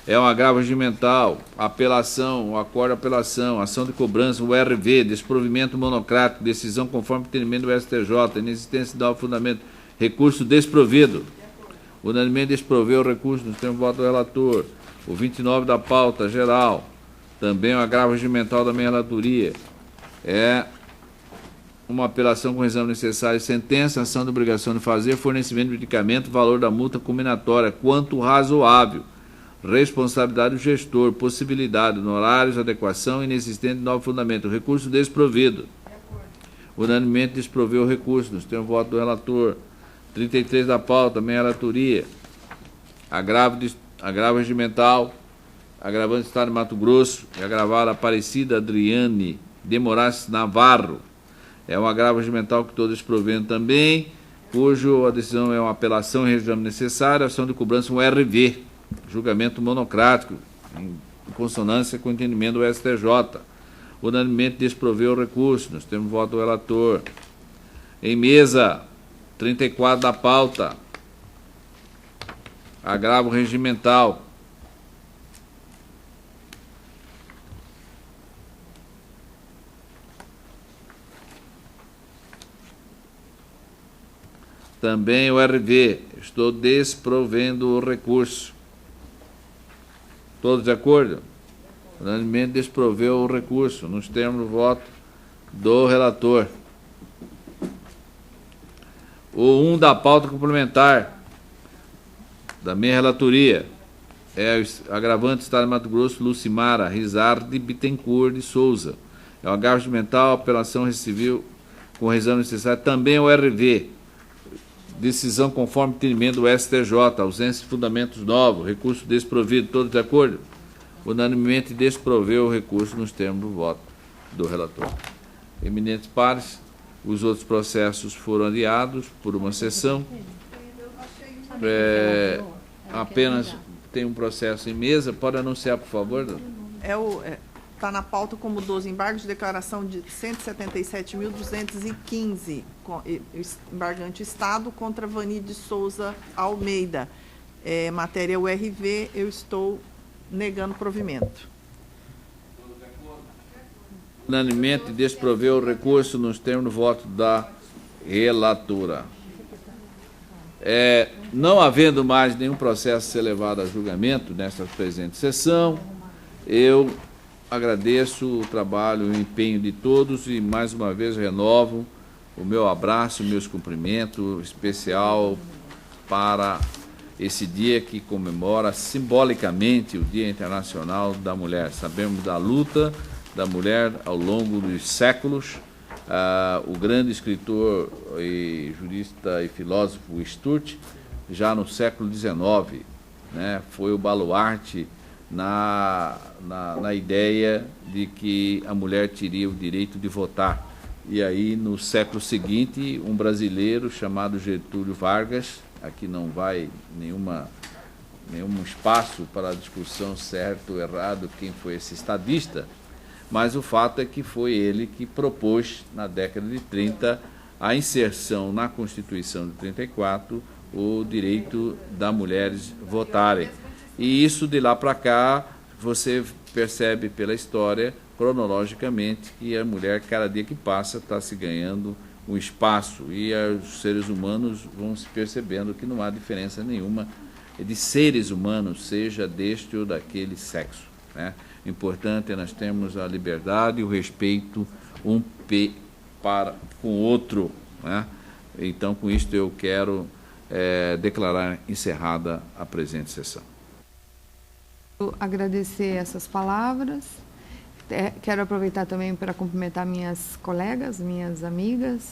é um agravo regimental, apelação, o acordo de apelação, ação de cobrança, o RV, desprovimento monocrático, decisão conforme entendimento do STJ, inexistência de novo fundamento, recurso desprovido. Unanimemente desproveu o recurso nos termos de voto do relator. O 29 da pauta geral, também um agravo regimental da minha relatoria, é uma apelação com exame necessário, sentença, ação de obrigação de fazer, fornecimento de medicamento, valor da multa combinatória, quanto razoável, responsabilidade do gestor, possibilidade, honorários, adequação, inexistente de novo fundamento, recurso desprovido. Unanimemente desproveu o recurso, nós temos voto do relator. 33 da pauta, minha relatoria, agravo regimental, agravante do Estado de Mato Grosso e agravada Aparecida Adriane de Moraes Navarro. É um agravo regimental que estou desprovendo também, cujo a decisão é uma apelação em regime necessário, ação de cobrança um RV, julgamento monocrático, em consonância com o entendimento do STJ. Unanimemente desproveu o recurso, nós temos voto do relator. Em mesa, 34 da pauta, agravo regimental. Também o RV, estou desprovendo o recurso. Todos de acordo? Unanimemente desproveu o recurso, nos termos do voto do relator. O 1 da pauta complementar da minha relatoria é o agravante do Estado de Mato Grosso, Lucimara Rizardi Bittencourt de Souza. É o agravo regimental, apelação recebeu com exame necessário. Também o RV, decisão conforme entendimento do STJ, ausência de fundamentos novos, recurso desprovido, todos de acordo? Unanimemente desproveu o recurso nos termos do voto do relator. Eminentes pares, os outros processos foram adiados por uma sessão. Apenas tem um processo em mesa. Pode anunciar, por favor? Está na pauta como 12 embargos de declaração de 177.215, embargante Estado contra Vani de Souza Almeida. Matéria URV, eu estou negando provimento. Unanimemente desproveu o recurso nos termos do voto da relatora. Não havendo mais nenhum processo a ser levado a julgamento nesta presente sessão, eu agradeço o trabalho e o empenho de todos e, mais uma vez, renovo o meu abraço, meus cumprimentos especial para esse dia que comemora simbolicamente o Dia Internacional da Mulher. Sabemos da luta da mulher ao longo dos séculos. O grande escritor e jurista e filósofo Sturte, já no século XIX, né, foi o baluarte na ideia de que a mulher teria o direito de votar. E aí, no século seguinte, um brasileiro chamado Getúlio Vargas, aqui não vai nenhum espaço para a discussão certo ou errado quem foi esse estadista, mas o fato é que foi ele que propôs, na década de 30, a inserção na Constituição de 34, o direito das mulheres votarem. E isso, de lá para cá, você percebe pela história, cronologicamente, que a mulher, cada dia que passa, está se ganhando um espaço, e os seres humanos vão se percebendo que não há diferença nenhuma de seres humanos, seja deste ou daquele sexo, né? O importante é nós termos a liberdade e o respeito um para com o outro, né? Então, com isto, eu quero declarar encerrada a presente sessão. Agradecer essas palavras. Quero aproveitar também para cumprimentar minhas colegas, minhas amigas.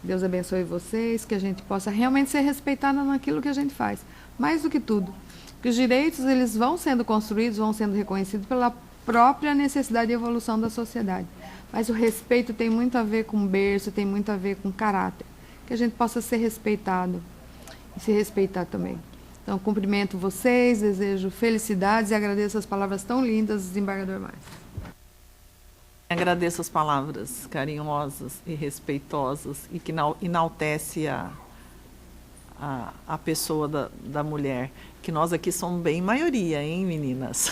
Deus abençoe vocês, que a gente possa realmente ser respeitada naquilo que a gente faz. Mais do que tudo, que os direitos eles vão sendo construídos, vão sendo reconhecidos pela própria necessidade e evolução da sociedade. Mas o respeito tem muito a ver com berço, tem muito a ver com caráter. Que a gente possa ser respeitado e se respeitar também. Então, cumprimento vocês, desejo felicidades e agradeço as palavras tão lindas do desembargador Márcio. Agradeço as palavras carinhosas e respeitosas e que enaltece a pessoa da mulher, que nós aqui somos bem maioria, hein, meninas?